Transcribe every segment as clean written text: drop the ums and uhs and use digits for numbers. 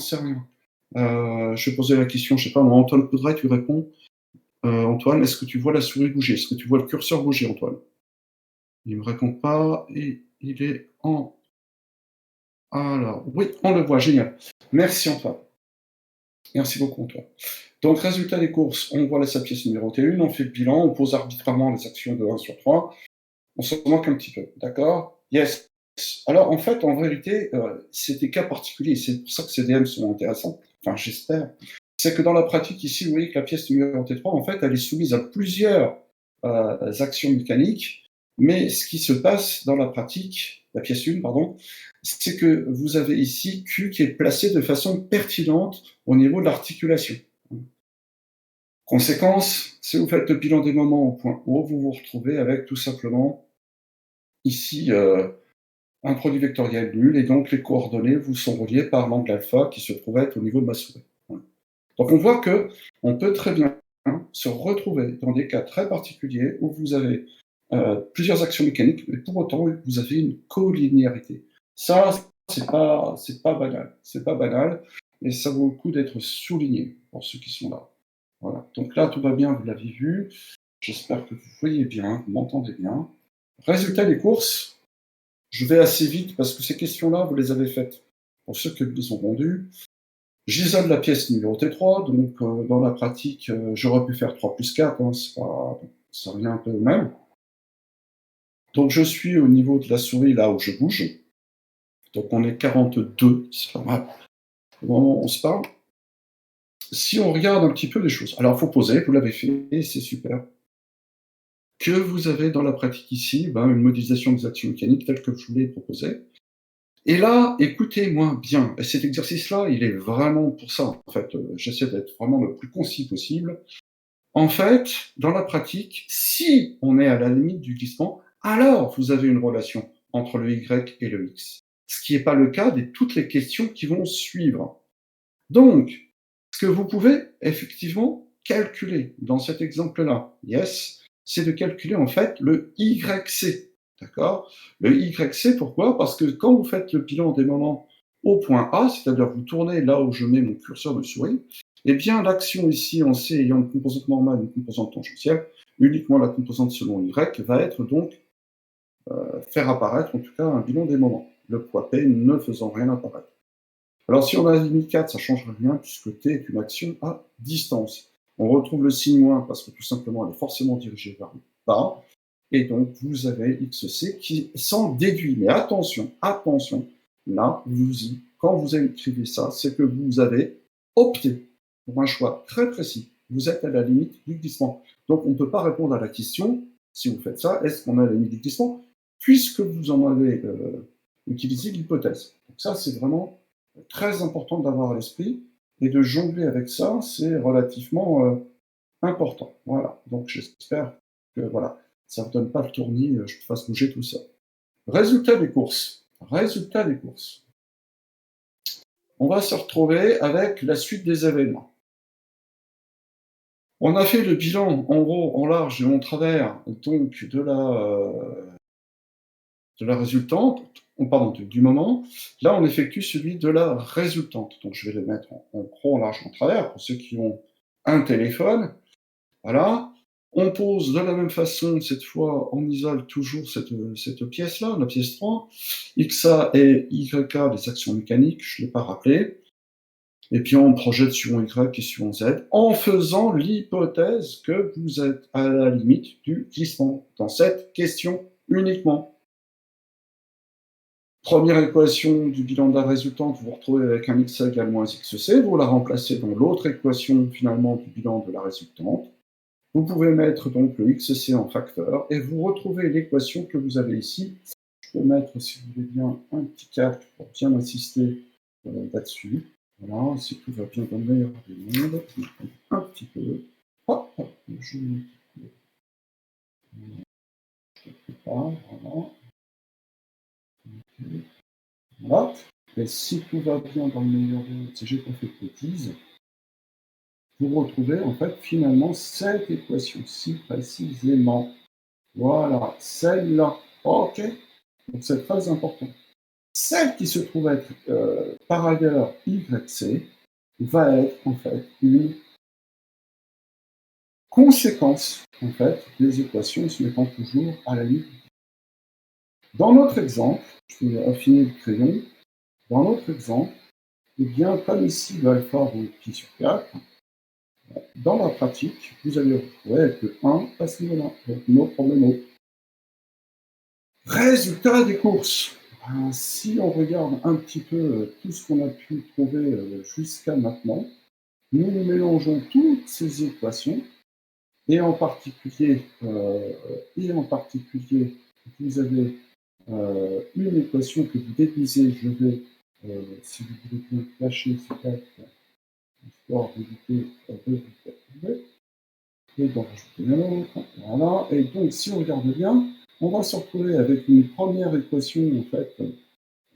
sais rien. Je vais poser la question, je sais pas moi, Antoine Coudray, tu réponds. Antoine, est-ce que tu vois la souris bouger? Est-ce que tu vois le curseur bouger, Antoine? Il me répond pas et il est en... Alors, oui, on le voit, génial. Merci Antoine. Merci beaucoup Antoine. Donc, résultat des courses, on voit sa pièce numéro T1, on fait le bilan, on pose arbitrairement les actions de 1 sur 3, on se moque un petit peu, d'accord? Yes. Alors, en fait, en vérité, c'est des cas particuliers, c'est pour ça que ces DM sont intéressants, enfin, j'espère. C'est que dans la pratique, ici, vous voyez que la pièce numéro T3, en fait, elle est soumise à plusieurs actions mécaniques, mais ce qui se passe dans la pratique, la pièce 1, pardon, c'est que vous avez ici Q qui est placé de façon pertinente au niveau de l'articulation. Conséquence, si vous faites le bilan des moments au point O, vous vous retrouvez avec tout simplement ici un produit vectoriel nul, et donc les coordonnées vous sont reliées par l'angle alpha qui se trouve être au niveau de ma souris. Donc on voit que on peut très bien se retrouver dans des cas très particuliers où vous avez plusieurs actions mécaniques, mais pour autant vous avez une collinéarité. Ça, c'est pas banal, c'est pas banal, et ça vaut le coup d'être souligné pour ceux qui sont là. Voilà. Donc là, tout va bien, vous l'avez vu. J'espère que vous voyez bien, vous m'entendez bien. Résultat des courses, je vais assez vite parce que ces questions-là, vous les avez faites pour ceux qui les ont rendues. J'isole la pièce numéro T3, donc dans la pratique, j'aurais pu faire 3 plus 4, hein, ça revient un peu au même. Donc je suis au niveau de la souris là où je bouge. Donc on est 42, c'est pas mal. Au moment où on se parle. Si on regarde un petit peu les choses, alors il faut poser, vous l'avez fait, c'est super. Que vous avez dans la pratique ici, une modélisation des actions mécaniques telle que je vous l'ai proposée. Et là, écoutez-moi bien, et cet exercice-là, il est vraiment pour ça, en fait, j'essaie d'être vraiment le plus concis possible. En fait, dans la pratique, si on est à la limite du glissement, alors vous avez une relation entre le Y et le X. Ce qui n'est pas le cas de toutes les questions qui vont suivre. Donc, ce que vous pouvez effectivement calculer dans cet exemple-là, yes, c'est de calculer en fait le YC. D'accord? Le YC, pourquoi? Parce que quand vous faites le bilan des moments au point A, c'est-à-dire vous tournez là où je mets mon curseur de souris, eh bien l'action ici en C ayant une composante normale, une composante tangentielle, uniquement la composante selon Y va être donc faire apparaître en tout cas un bilan des moments, le poids P ne faisant rien apparaître. Alors si on a limite 4, ça ne change rien puisque T est une action à distance. On retrouve le signe moins parce que tout simplement elle est forcément dirigée vers le bas. Et donc vous avez XC qui s'en déduit. Mais attention, attention, là, quand vous écrivez ça, c'est que vous avez opté pour un choix très précis. Vous êtes à la limite du glissement. Donc on ne peut pas répondre à la question, si vous faites ça, est-ce qu'on a la limite du glissement, puisque vous en avez utilisé l'hypothèse. Donc ça, c'est vraiment très important d'avoir à l'esprit, et de jongler avec ça, c'est relativement important. Voilà, donc j'espère que voilà, ça ne donne pas le tournis, je te fasse bouger tout ça. Résultat des courses. Résultat des courses. On va se retrouver avec la suite des événements. On a fait le bilan en gros, en large et en travers donc de la résultante, pardon, du moment. Là, on effectue celui de la résultante. Donc, je vais le mettre en gros, en large, en travers, pour ceux qui ont un téléphone. Voilà. On pose de la même façon, cette fois, on isole toujours cette pièce-là, la pièce 3. XA et YK, les actions mécaniques, je ne l'ai pas rappelé. Et puis, on projette sur Y et sur Z, en faisant l'hypothèse que vous êtes à la limite du glissement, dans cette question uniquement. Première équation du bilan de la résultante, vous vous retrouvez avec un XA égale moins XC, vous la remplacez dans l'autre équation finalement du bilan de la résultante. Vous pouvez mettre donc le XC en facteur et vous retrouvez l'équation que vous avez ici. Je peux mettre, si vous voulez bien, un petit calque pour bien insister là-dessus. Voilà, si tout va bien dans le meilleur des mondes, un petit peu. Hop, hop, je ne fais pas, voilà. Voilà. Et si tout va bien dans le meilleur des, si j'ai pas fait de bêtises, vous retrouvez en fait finalement cette équation-ci précisément. Voilà, celle-là. Ok. Donc c'est très important. Celle qui se trouve être par ailleurs YC va être en fait une conséquence en fait des équations se mettant toujours à la limite. Dans notre exemple, je vais affiner le crayon, dans notre exemple, eh bien, comme ici le alpha vaut pi sur 4, dans la pratique, vous allez retrouver avec le 1 à ce niveau-là. Donc, no problemo. Résultat des courses. Si on regarde un petit peu tout ce qu'on a pu trouver jusqu'à maintenant, nous mélangeons toutes ces équations, et en particulier, vous avez une équation que vous déduisez, je vais, si vous voulez bien flasher ce texte, histoire d'éviter de vous faire trouver, et d'en rajouter un autre, voilà, et donc si on regarde bien, on va se retrouver avec une première équation en fait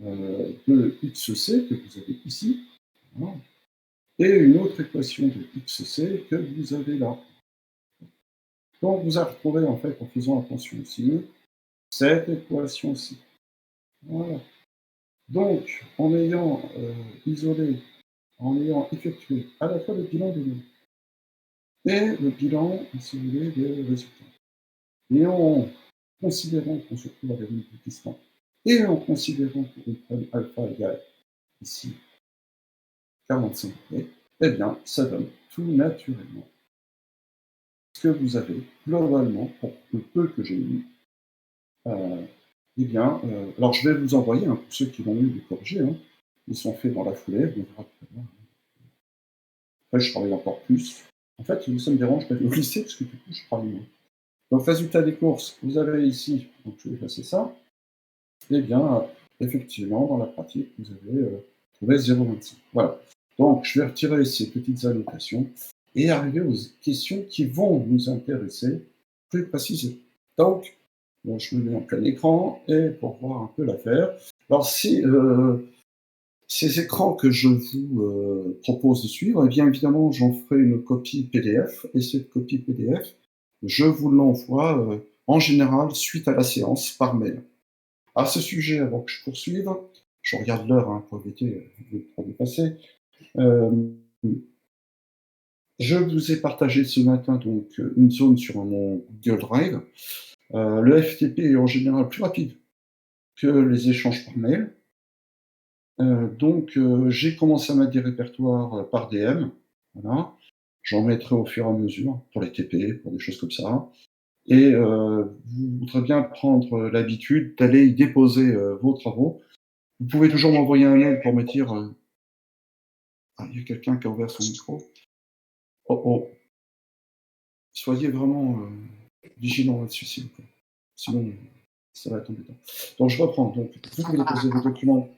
de xc que vous avez ici, voilà, et une autre équation de xc que vous avez là. Donc vous allez retrouver en fait en faisant attention aussi cette équation-ci. Voilà. Donc en ayant isolé, en ayant effectué à la fois le bilan des données et le bilan, si vous voulez, des résultats, et en considérant qu'on se trouve à la limite du glissement, et en considérant que nous prenons alpha égale ici 45 degrés, eh bien, ça donne tout naturellement ce que vous avez globalement, pour le peu que j'ai eu, eh bien, alors je vais vous envoyer, hein, pour ceux qui l'ont eu, les corriger, hein, ils sont faits dans la foulée, on verra tout à l'heure. Après, je travaille encore plus. En fait, ça me dérange d'aller au lycée, parce que du coup, je travaille moins. Donc, résultat des courses, vous avez ici, donc je vais effacer ça, eh bien, effectivement, dans la pratique, vous avez trouvé 0,25. Voilà. Donc, je vais retirer ces petites annotations et arriver aux questions qui vont nous intéresser plus précisément. Donc, je me mets en plein écran et pour voir un peu l'affaire. Alors, si ces écrans que je vous propose de suivre, eh bien évidemment, j'en ferai une copie PDF et cette copie PDF, je vous l'envoie en général suite à la séance par mail. À ce sujet, avant que je poursuive, je regarde l'heure hein, pour éviter de trop dépasser. Je vous ai partagé ce matin donc une zone sur mon Google Drive. Le FTP est en général plus rapide que les échanges par mail. Donc j'ai commencé à mettre des répertoires par DM. Voilà. J'en mettrai au fur et à mesure pour les TP, pour des choses comme ça. Et vous voudrez bien prendre l'habitude d'aller y déposer vos travaux. Vous pouvez toujours m'envoyer un mail pour me dire ah, il y a quelqu'un qui a ouvert son micro. Oh oh, soyez vraiment vigilants là-dessus, s'il vous plaît. Sinon, ça va être embêtant. Donc je reprends. Donc, vous pouvez déposer vos documents.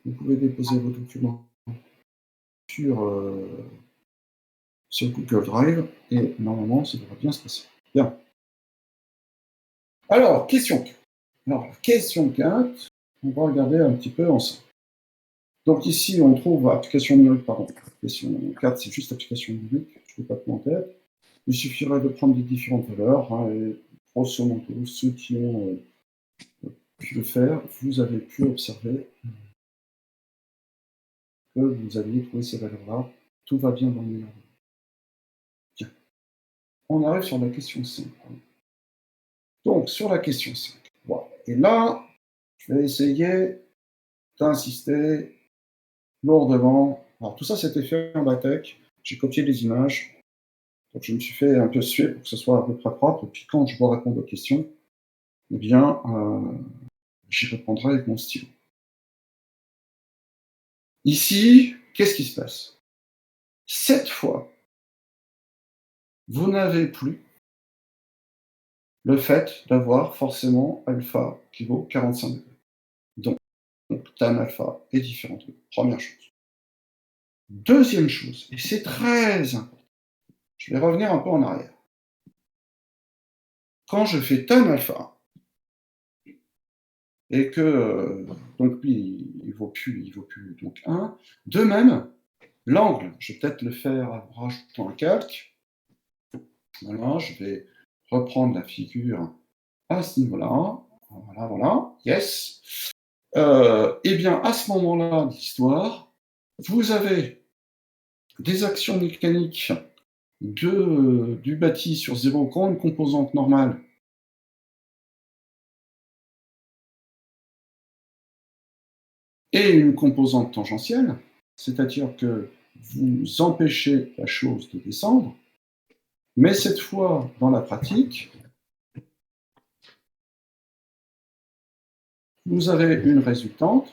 Vous pouvez déposer vos documents sur, sur Google Drive et normalement, ça devrait bien se passer. Bien. Alors, question 4. Alors, question 4, on va regarder un petit peu ensemble. Donc ici, on trouve application numérique, pardon. Question 4, c'est juste application numérique, je ne l'ai pas tout en tête. Il suffirait de prendre les différentes valeurs, hein, et grosso modo, ceux qui ont pu le faire, vous avez pu observer que vous aviez trouvé ces valeurs-là. Tout va bien dans le meilleur. Bien. On arrive sur la question 5. Donc, sur la question 5. Voilà. Et là, je vais essayer d'insister lourdement. Alors, tout ça, c'était fait en LaTeX. J'ai copié les images. Donc, je me suis fait un peu suer pour que ce soit à peu près propre. Et puis, quand je dois répondre aux questions, eh bien, j'y répondrai avec mon stylo. Ici, qu'est-ce qui se passe? Cette fois, vous n'avez plus le fait d'avoir forcément alpha qui vaut 45 degrés. Donc, tan alpha est différent de première chose. Deuxième chose, et c'est très important, je vais revenir un peu en arrière. Quand je fais tan alpha, et que donc lui, il vaut plus donc 1, de même, l'angle, je vais peut-être le faire en rajoutant un calque. Voilà, je vais reprendre la figure à ce niveau-là. Voilà, voilà, yes. Eh bien, à ce moment-là de l'histoire, vous avez des actions mécaniques du bâti sur 0 qui ont une composante normale et une composante tangentielle, c'est-à-dire que vous empêchez la chose de descendre, mais cette fois, dans la pratique, vous avez une résultante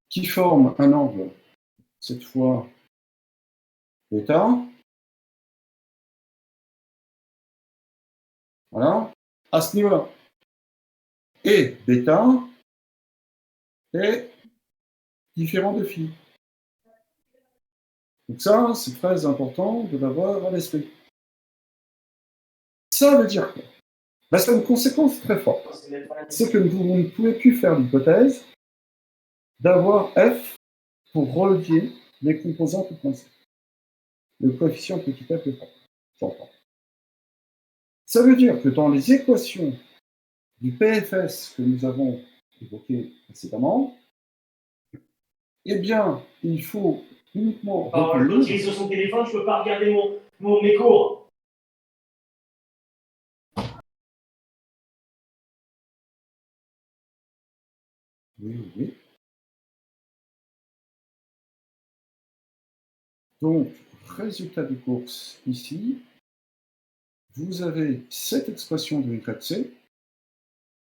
qui forme un angle, cette fois bêta, voilà, à ce niveau-là. Et bêta est différent de phi. Donc ça, c'est très important de l'avoir à l'esprit. Ça veut dire quoi? Ben, ça a une conséquence très forte. C'est que vous ne pouvez plus faire l'hypothèse d'avoir f pour relier les composantes au point C. Le coefficient petit f de forme. J'entends. Ça veut dire que dans les équations du PFS que nous avons évoquées précédemment, eh bien, il faut uniquement je l'utilise sur son téléphone, je ne peux pas regarder mes cours. Oui, oui. Donc, résultat de course ici, vous avez cette expression de YC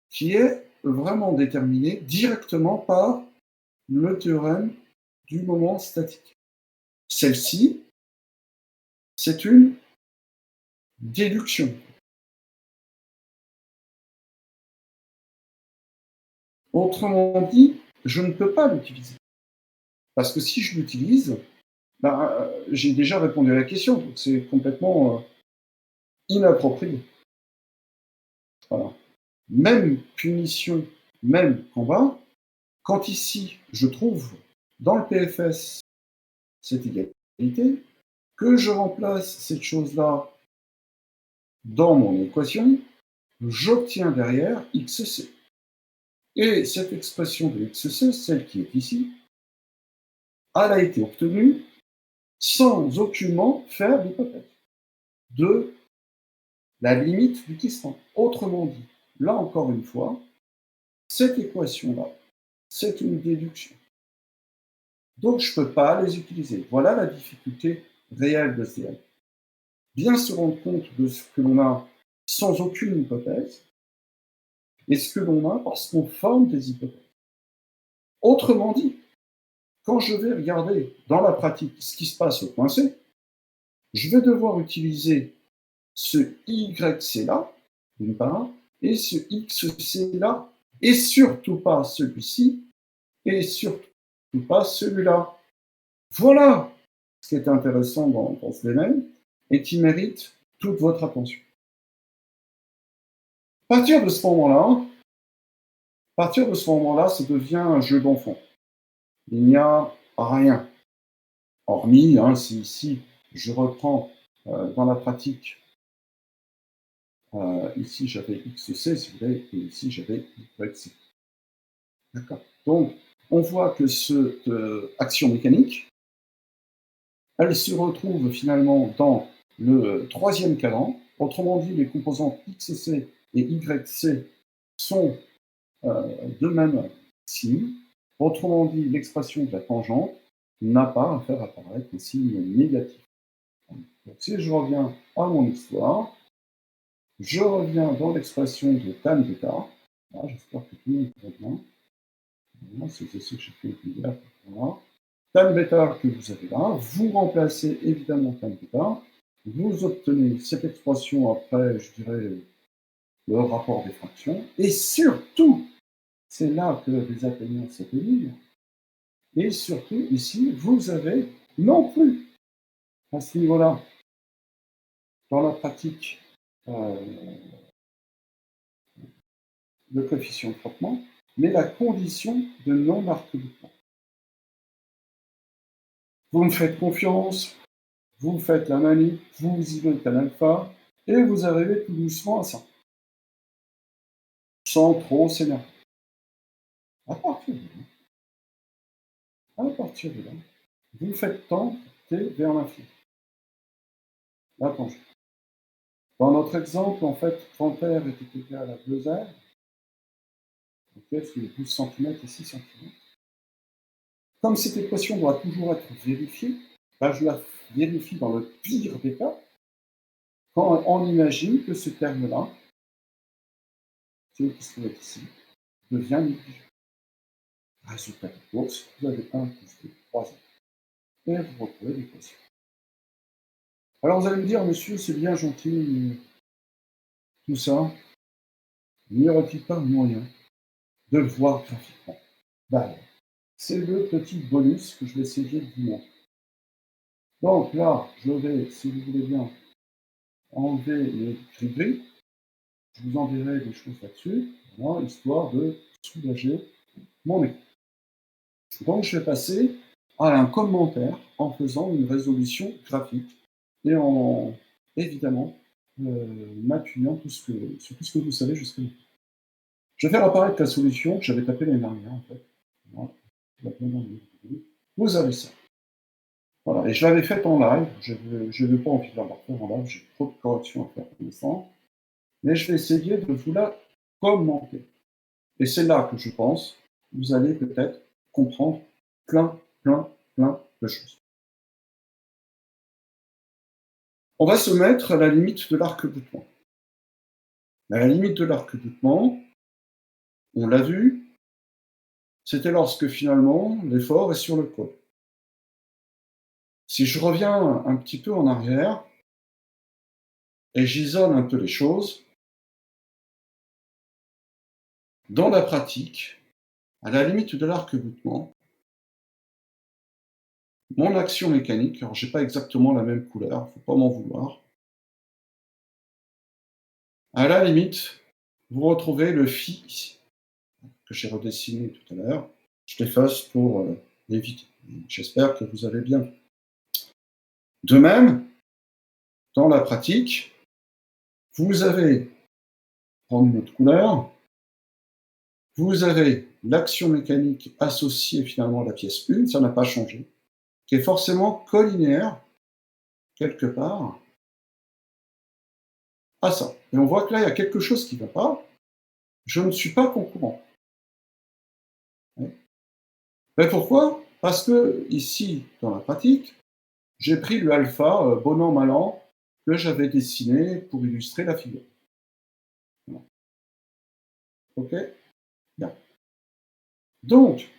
qui est vraiment déterminée directement par le théorème du moment statique. Celle-ci, c'est une déduction. Autrement dit, je ne peux pas l'utiliser. Parce que si je l'utilise, ben, j'ai déjà répondu à la question, donc c'est complètement inapproprié. Voilà. Même punition, même combat, quand ici je trouve dans le PFS cette égalité, que je remplace cette chose-là dans mon équation, j'obtiens derrière XC. Et cette expression de XC, celle qui est ici, elle a été obtenue sans aucunement faire l'hypothèse de la limite du distance. Autrement dit, là encore une fois, cette équation-là, c'est une déduction. Donc je ne peux pas les utiliser. Voilà la difficulté réelle de CL. Bien se rendre compte de ce que l'on a sans aucune hypothèse et ce que l'on a parce qu'on forme des hypothèses. Autrement dit, quand je vais regarder dans la pratique ce qui se passe au point C, je vais devoir utiliser ce YC-là, d'une part, et ce XC-là, et surtout pas celui-ci, et surtout pas celui-là. Voilà ce qui est intéressant dans ce domaine et qui mérite toute votre attention. À partir de ce moment-là, ça devient un jeu d'enfant. Il n'y a rien. Hormis, si ici, je reprends dans la pratique, ici j'avais XC, si vous voulez, et ici j'avais YC. D'accord. Donc, on voit que cette action mécanique, elle se retrouve finalement dans le troisième cadran. Autrement dit, les composantes XC et YC sont de même signe. Autrement dit, l'expression de la tangente n'a pas à faire apparaître un signe négatif. Donc, si je reviens à mon histoire, je reviens dans l'expression de tan bêta. J'espère que tout le monde va bien. Voilà, c'est ce que j'ai fait hier. Voilà. Tan bêta que vous avez là, vous remplacez évidemment tan bêta, vous obtenez cette expression après, je dirais, le rapport des fractions, et surtout, c'est là que les Athéniens s'éteignent, et surtout, ici, vous avez non plus, à ce niveau-là, dans la pratique, le coefficient de frottement, mais la condition de non-arc-bouton. Vous me faites confiance, vous faites la manip, vous isolez un alpha, et vous arrivez tout doucement à ça. sans trop s'énerver. À partir de là, vous faites tendre T vers l'infini. Attention. Dans notre exemple, en fait, grand R était égal à 2R, ok, c'est 12 cm et 6 cm. Comme cette équation doit toujours être vérifiée, ben je la vérifie dans le pire des cas, quand on imagine que ce terme-là, celui qui se trouve ici, devient négligeable. Résultat de course, vous avez 1 plus 2, 3 et vous retrouvez l'équation. Alors vous allez me dire, monsieur, c'est bien gentil, tout ça, n'y aurait-il pas moyen de le voir graphiquement? Ben, c'est le petit bonus que je vais essayer de vous montrer. Donc là, je vais, si vous voulez bien, enlever les gris-gris. Je vous enverrai des choses là-dessus, voilà, histoire de soulager mon écran. Donc je vais passer à un commentaire en faisant une résolution graphique et en, évidemment, m'appuyant sur tout ce que vous savez jusqu'à maintenant. Je vais faire apparaître la solution que j'avais tapée l'année dernière, en fait. Voilà. Vous avez ça. Voilà. Et je l'avais faite en live. Je n'ai pas envie de la refaire en live. J'ai trop de corrections à faire pour l'instant. Mais je vais essayer de vous la commenter. Et c'est là que je pense vous allez peut-être comprendre plein de choses. On va se mettre à la limite de l'arc-boutement. À la limite de l'arc-boutement, on l'a vu, c'était lorsque finalement l'effort est sur le col. Si je reviens un petit peu en arrière et j'isole un peu les choses, dans la pratique, à la limite de l'arc-boutement, mon action mécanique, alors j'ai pas exactement la même couleur, faut pas m'en vouloir. À la limite, vous retrouvez le phi ici, que j'ai redessiné tout à l'heure. Je l'efface pour l'éviter. J'espère que vous avez bien vu. De même, dans la pratique, vous avez, prendre une autre couleur, vous avez l'action mécanique associée finalement à la pièce 1, ça n'a pas changé, qui est forcément collinéaire, quelque part, à ça. Et on voit que là, il y a quelque chose qui ne va pas. Je ne suis pas concurrent. Mais pourquoi? Parce que ici, dans la pratique, j'ai pris le alpha, bon an, mal an, que j'avais dessiné pour illustrer la figure. Voilà. Ok? Bien. Donc,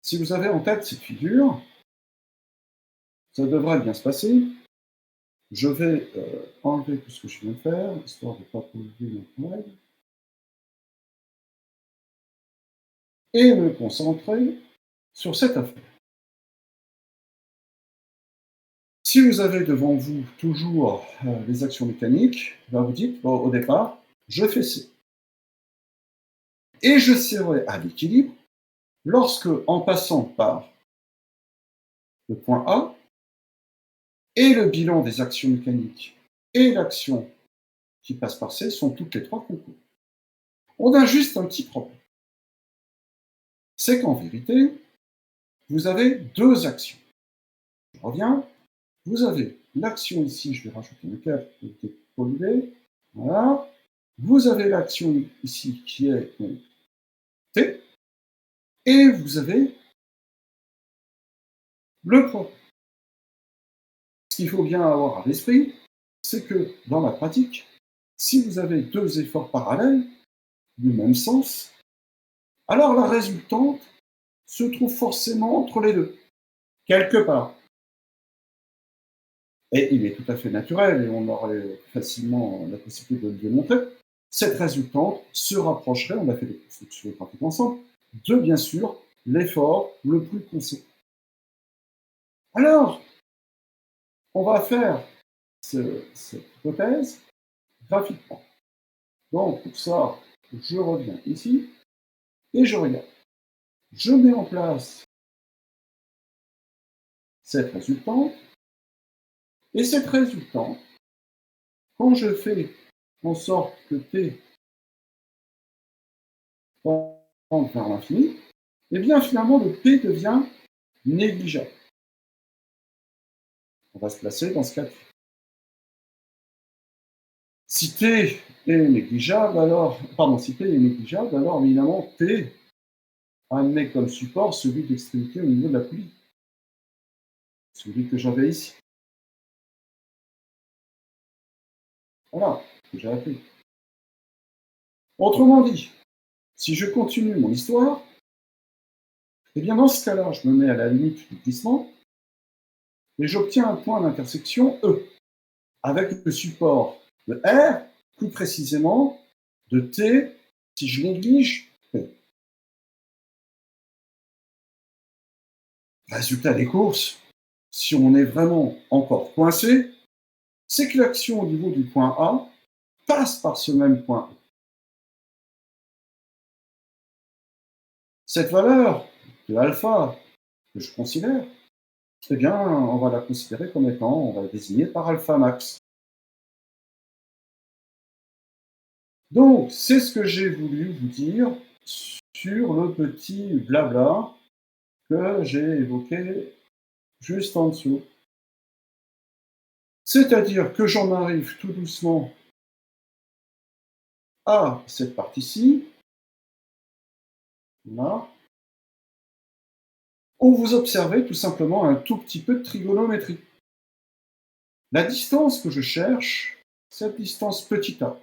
si vous avez en tête cette figure, ça devrait bien se passer. Je vais enlever tout ce que je viens de faire, histoire de ne pas polluer mon travail, et me concentrer sur cette affaire. Si vous avez devant vous toujours les actions mécaniques, ben vous dites, bon, au départ, je fais C. Et je serai à l'équilibre lorsque, en passant par le point A, et le bilan des actions mécaniques et l'action qui passe par C sont toutes les trois concours. On a juste un petit problème. C'est qu'en vérité, vous avez deux actions. Je reviens. Vous avez l'action ici, je vais rajouter un cap qui est pollué. Voilà. Vous avez l'action ici qui est T. Et vous avez le point. Ce qu'il faut bien avoir à l'esprit, c'est que dans la pratique, si vous avez deux efforts parallèles, du même sens, alors la résultante se trouve forcément entre les deux, quelque part. Et il est tout à fait naturel, et on aurait facilement la possibilité de le démontrer, cette résultante se rapprocherait, on a fait des constructions graphiques ensemble, de bien sûr l'effort le plus conséquent. Alors, on va faire cette hypothèse graphiquement. Donc, pour ça, je reviens ici, et je regarde. Je mets en place cette résultante, et cette résultante, quand je fais en sorte que t tend vers l'infini, et bien finalement le p devient négligeable. On va se placer dans ce cas. Si t est négligeable, si t est négligeable, alors évidemment t admet comme support celui d'extrémité au niveau de la poulie, celui que j'avais ici. Voilà, que j'ai appris. Autrement dit, si je continue mon histoire, eh bien dans ce cas-là, je me mets à la limite du glissement et j'obtiens un point d'intersection E, avec le support de R, plus précisément de T, si je néglige P. Résultat des courses, si on est vraiment encore coincé, c'est que l'action au niveau du point A passe par ce même point E. Cette valeur de alpha que je considère, eh bien, on va la considérer comme étant, on va la désigner par alpha max. Donc, c'est ce que j'ai voulu vous dire sur le petit blabla que j'ai évoqué juste en dessous. C'est-à-dire que j'en arrive tout doucement à cette partie-ci, là, où vous observez tout simplement un tout petit peu de trigonométrie. La distance que je cherche, cette distance petit a.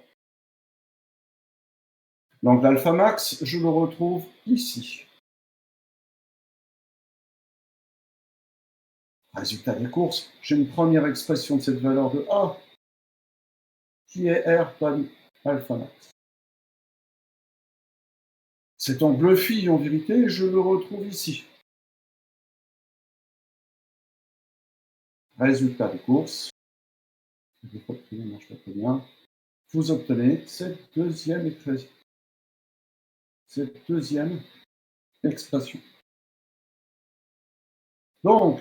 Donc l'alpha max, je le retrouve ici. Résultat des courses, j'ai une première expression de cette valeur de A, qui est R par alpha max. Cet angle phi, en vérité, je le retrouve ici. Résultat des courses, vous obtenez cette deuxième expression. Donc,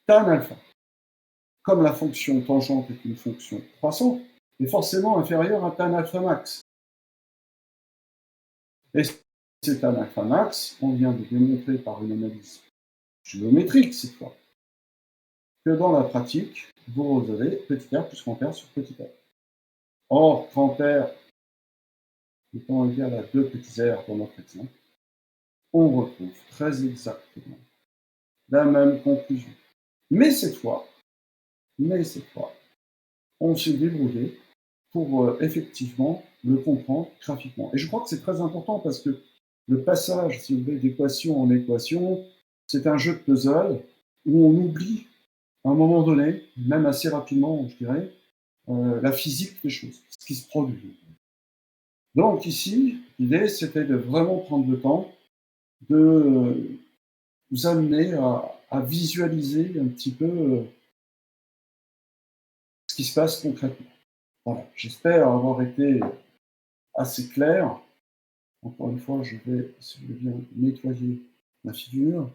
tan alpha, comme la fonction tangente est une fonction croissante, est forcément inférieure à tan alpha max. Et c'est tan alpha max, on vient de démontrer par une analyse géométrique cette fois, que dans la pratique, vous avez petit r plus grand R sur petit r. Or, grand R étant égal à 2 petits r dans notre exemple, on retrouve très exactement la même conclusion. Mais cette fois, on s'est débrouillé pour effectivement le comprendre graphiquement. Et je crois que c'est très important parce que le passage, si vous voulez, d'équation en équation, c'est un jeu de puzzle où on oublie à un moment donné, même assez rapidement, je dirais, la physique des choses, ce qui se produit. Donc ici, l'idée, c'était de vraiment prendre le temps de vous amener à visualiser un petit peu ce qui se passe concrètement. Voilà. J'espère avoir été assez clair. Encore une fois, je vais, si vous voulez bien, nettoyer ma figure,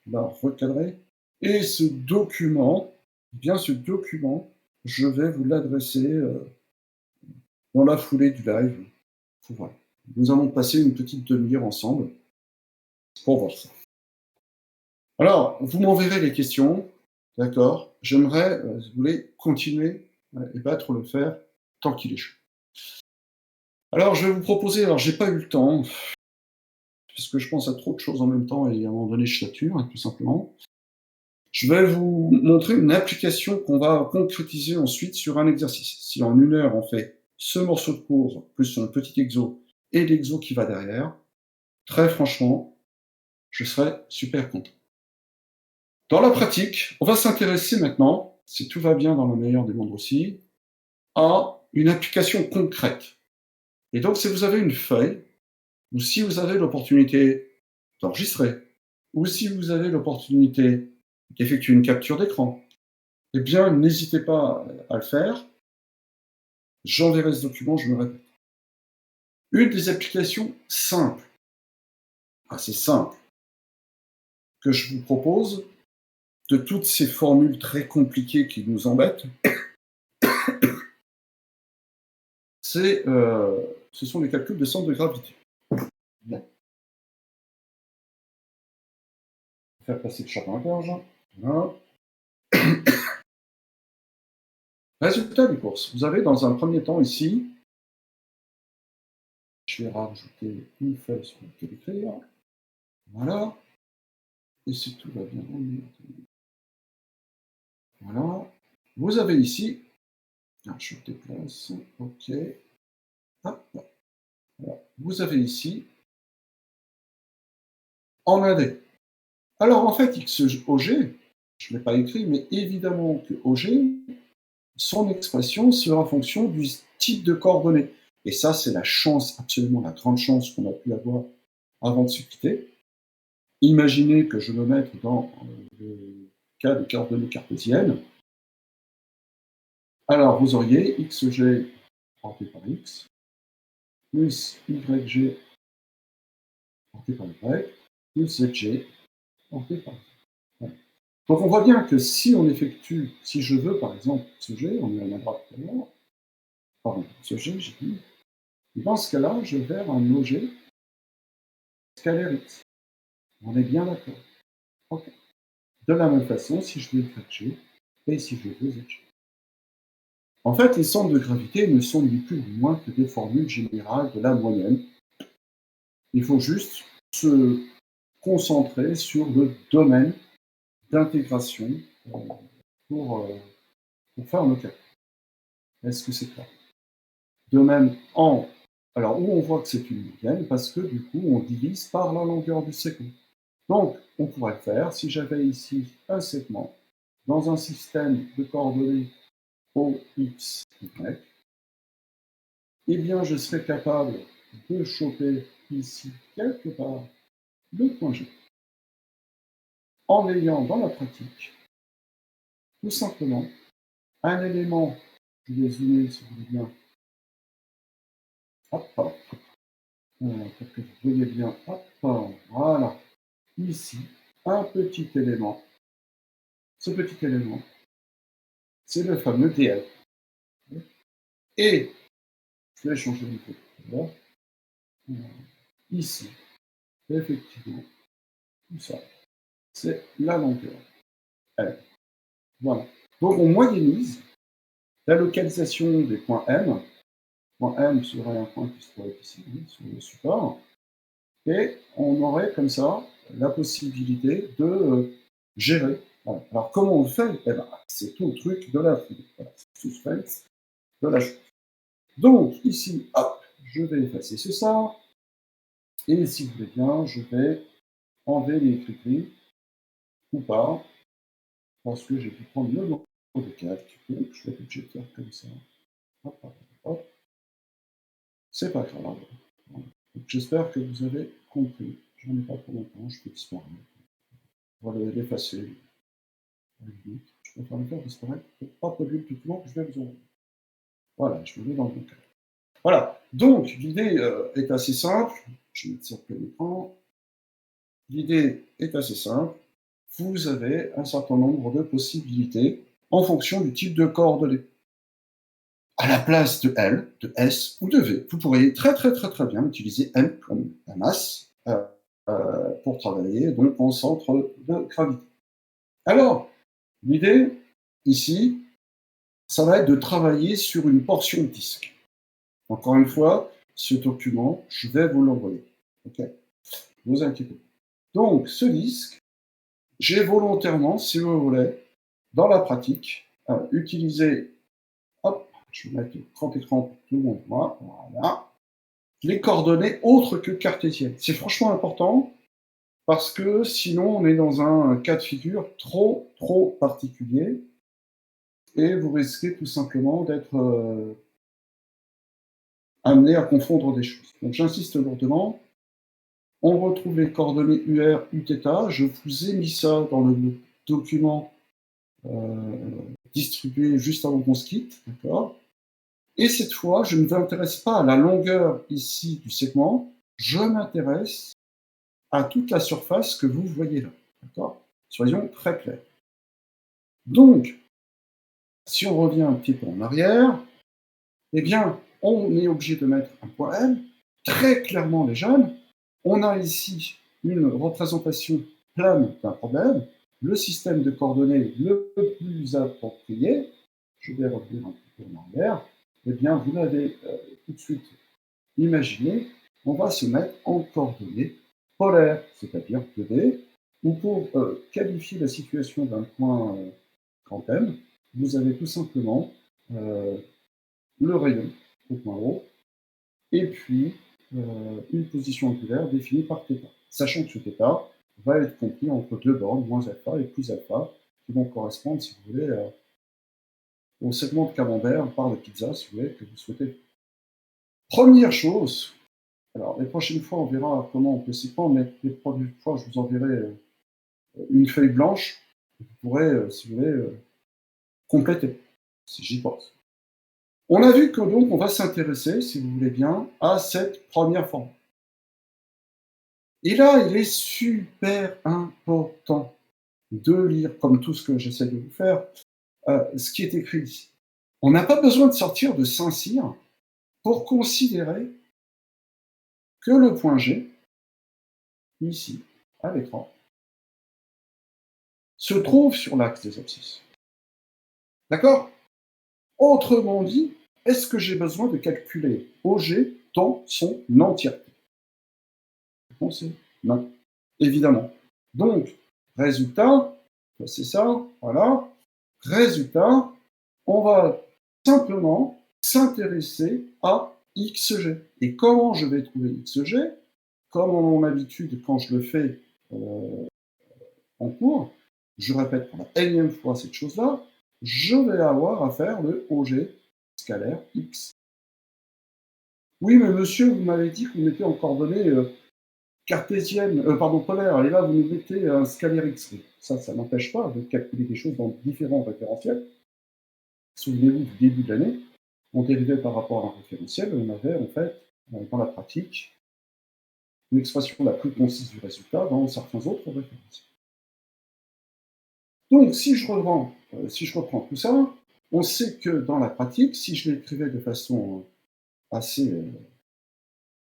la recadrer. Et ce document, je vais vous l'adresser dans la foulée du live. Voilà. Nous allons passer une petite demi-heure ensemble pour voir ça. Alors, vous m'enverrez les questions, d'accord? J'aimerais, si vous voulez, continuer et battre le fer tant qu'il est chaud. Alors, je vais vous proposer, alors j'ai pas eu le temps, parce que je pense à trop de choses en même temps et à un moment donné, je sature, tout simplement. Je vais vous montrer une application qu'on va concrétiser ensuite sur un exercice. Si en 1 heure, on fait ce morceau de cours, plus un petit exo, et l'exo qui va derrière, très franchement, je serai super content. Dans la pratique, on va s'intéresser maintenant, si tout va bien dans le meilleur des mondes aussi, à une application concrète. Et donc, si vous avez une feuille, ou si vous avez l'opportunité d'enregistrer, ou si vous avez l'opportunité d'effectuer une capture d'écran, eh bien, n'hésitez pas à le faire. J'enverrai ce document, je me répète. Une des applications simples, assez simples, que je vous propose, de toutes ces formules très compliquées qui nous embêtent, ce sont les calculs de centre de gravité. Bien. Faire passer le chat dans la gorge. Voilà. Résultat des courses. Vous avez dans un premier temps ici, je vais rajouter une feuille sur laquelle écrire. Voilà. Et si tout va bien, voilà. Vous avez ici, je déplace, ok. Hop. Voilà. Vous avez ici, en indé. Alors en fait, XOG, je ne l'ai pas écrit, mais évidemment que OG, son expression sera en fonction du type de coordonnées. Et ça, c'est la chance, absolument la grande chance qu'on a pu avoir avant de se quitter. Imaginez que je me mette dans le cas de coordonnées cartésiennes. Alors, vous auriez XG porté par X, plus YG porté par Y, plus ZG porté par Y. Voilà. Donc on voit bien que si on effectue, si je veux par exemple XG, on y reviendra tout à l'heure, pardon, XG, j'ai dit, dans ce cas-là, je vais un OG scalaire X. On est bien d'accord. Okay. De la même façon, si je veux YG et si je veux ZG. En fait, les centres de gravité ne sont ni plus ni moins que des formules générales de la moyenne. Il faut juste se concentrer sur le domaine d'intégration pour faire nos calculs. Est-ce que c'est clair? Domaine en... Alors, où on voit que c'est une moyenne, parce que du coup, on divise par la longueur du segment. Donc, on pourrait faire, si j'avais ici un segment, dans un système de coordonnées O, X, Y, eh bien, je serais capable de choper ici, quelque part, le point G, en ayant dans la pratique, tout simplement, un élément, je vais zoomer si vous voulez bien, hop, pour que vous voyez bien, hop, voilà, ici, un petit élément. Ce petit élément, c'est le fameux DL. Et, je vais changer de côté. Ici, effectivement, tout ça, c'est la longueur L. Voilà. Donc on moyennise la localisation des points M. Point M serait un point qui se trouve ici, sur le support. Et on aurait comme ça la possibilité de gérer. Voilà. Alors comment on le fait? Eh ben, c'est tout le truc de la suspense de la chose. Donc ici, hop, je vais effacer ça. Et si vous voulez bien, je vais enlever les écrits ou pas, parce que j'ai pu prendre le nom de calque. Donc je vais être obligé de faire comme ça. Hop, hop, hop. C'est pas grave. J'espère que vous avez compris. J'en ai pas pour longtemps, je peux disparaître. On va l'effacer. Je préfère le faire disparaître pour pas produire le document que je vais vous envoyer. Voilà, je me mets dans le bon cadre. Voilà, donc l'idée est assez simple. Je vais mettre ça à plein écran. L'idée est assez simple. Vous avez un certain nombre de possibilités en fonction du type de coordonnées. À la place de L, de S ou de V, vous pourriez très bien utiliser M comme la masse pour travailler donc en centre de gravité. Alors, l'idée ici, ça va être de travailler sur une portion de disque. Encore une fois, ce document, je vais vous l'envoyer. Ok? Ne vous inquiétez pas. Donc, ce disque, j'ai volontairement, si vous voulez, dans la pratique, utilisé, hop, je vais mettre le grand écran pour tout le monde, voilà, les coordonnées autres que cartésiennes. C'est franchement important, parce que sinon, on est dans un cas de figure trop particulier, et vous risquez tout simplement d'être amené à confondre des choses. Donc j'insiste lourdement. On retrouve les coordonnées UR, Uθ. Je vous ai mis ça dans le document distribué juste avant qu'on se quitte. D'accord ? Et cette fois, je ne m'intéresse pas à la longueur ici du segment, je m'intéresse à toute la surface que vous voyez là. D'accord ? Soyons très clairs. Donc, si on revient un petit peu en arrière, eh bien, on est obligé de mettre un point M, très clairement les jeunes, on a ici une représentation plane d'un problème, le système de coordonnées le plus approprié, je vais revenir un petit peu en arrière, eh bien vous l'avez tout de suite imaginé, on va se mettre en coordonnées polaires, c'est-à-dire 2D, ou pour qualifier la situation d'un point grand M, vous avez tout simplement le rayon au point O, et puis une position angulaire définie par θ, sachant que ce θ va être compris entre deux bornes, moins alpha et plus alpha, qui vont correspondre, si vous voulez, au segment de camembert par de pizza, si vous voulez, que vous souhaitez. Première chose, alors les prochaines fois, on verra comment on peut s'y prendre, mais les prochaines fois, je vous enverrai une feuille blanche, que vous pourrez, si vous voulez, compléter, si j'y pense. On a vu que donc on va s'intéresser, si vous voulez bien, à cette première forme. Et là, il est super important de lire, comme tout ce que j'essaie de vous faire, ce qui est écrit ici. On n'a pas besoin de sortir de Saint-Cyr pour considérer que le point G, ici, à l'écran, se trouve sur l'axe des abscisses. D'accord? Autrement dit, est-ce que j'ai besoin de calculer OG dans son entièreté? La réponse est non, évidemment. Donc, résultat, c'est ça, voilà. Résultat, on va simplement s'intéresser à XG. Et comment je vais trouver XG? Comme en mon habitude, quand je le fais en cours, je répète pour la énième fois cette chose-là, je vais avoir à faire le OG scalaire X. Oui, mais monsieur, vous m'avez dit que vous mettez en coordonnées cartésiennes, polaires, et là vous nous mettez un scalaire X. Ça n'empêche pas de calculer des choses dans différents référentiels. Souvenez-vous du début de l'année, on dérivait par rapport à un référentiel, on avait en fait, dans la pratique, une expression la plus concise du résultat dans certains autres référentiels. Donc, si je reprends tout ça, on sait que dans la pratique, si je l'écrivais de façon assez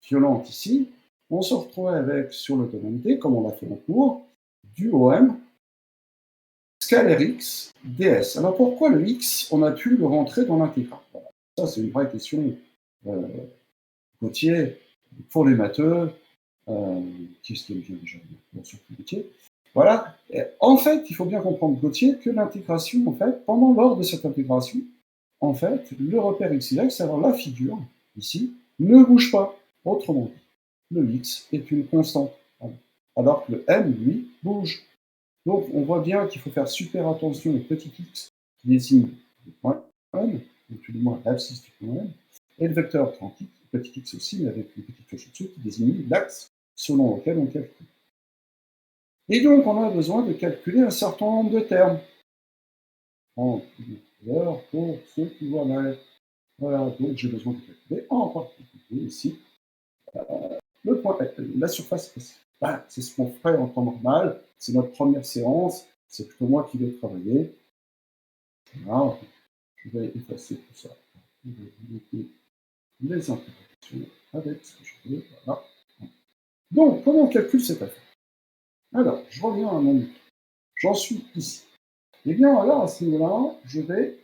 violente ici, on se retrouvait avec, sur le domaine D, comme on l'a fait en cours, du OM scalaire X ds. Alors pourquoi le X, on a pu le rentrer dans l'intégrale? Voilà. Ça, c'est une vraie question Gauthier, pour les matheux, qu'est-ce qui aime bien déjà? Bon, surtout Gauthier. Voilà. Et en fait, il faut bien comprendre, Gauthier, que l'intégration, en fait, lors de cette intégration, en fait, le repère x, y, c'est-à-dire la figure, ici, ne bouge pas. Autrement dit, le x est une constante. Alors que le m, lui, bouge. Donc, on voit bien qu'il faut faire super attention au petit x qui désigne le point m, ou tout du moins l'abscisse du point m, et le vecteur grand x, petit x aussi, mais avec une petite flèche au-dessus, qui désigne l'axe selon lequel on calcule. Et donc, on a besoin de calculer un certain nombre de termes. En couleur pour ceux qui voient mal. Voilà, donc j'ai besoin de calculer en particulier ici le point, la surface S. Voilà, c'est ce qu'on ferait en temps normal. C'est notre première séance. C'est plutôt moi qui vais travailler. Voilà, je vais effacer tout ça. Je vais limiter les interactions avec ce que je veux. Voilà. Donc, comment on calcule cette affaire? Alors, je reviens à mon outil. J'en suis ici. Eh bien, alors, à ce niveau-là, je vais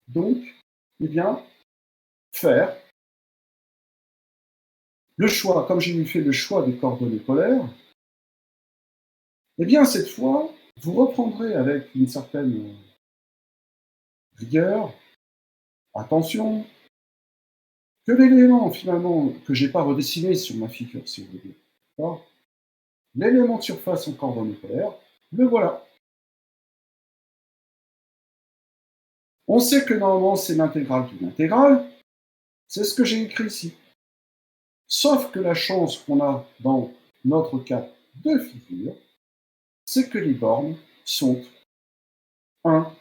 donc, eh bien, faire le choix, comme j'ai fait le choix des coordonnées polaires, eh bien, cette fois, vous reprendrez avec une certaine rigueur, attention, que l'élément, finalement, que je n'ai pas redessiné sur ma figure, si vous voulez, l'élément de surface en coordonnées polaires, le voilà. On sait que normalement, c'est l'intégrale d'une intégrale, c'est ce que j'ai écrit ici. Sauf que la chance qu'on a dans notre cas de figure, c'est que les bornes sont indépendantes.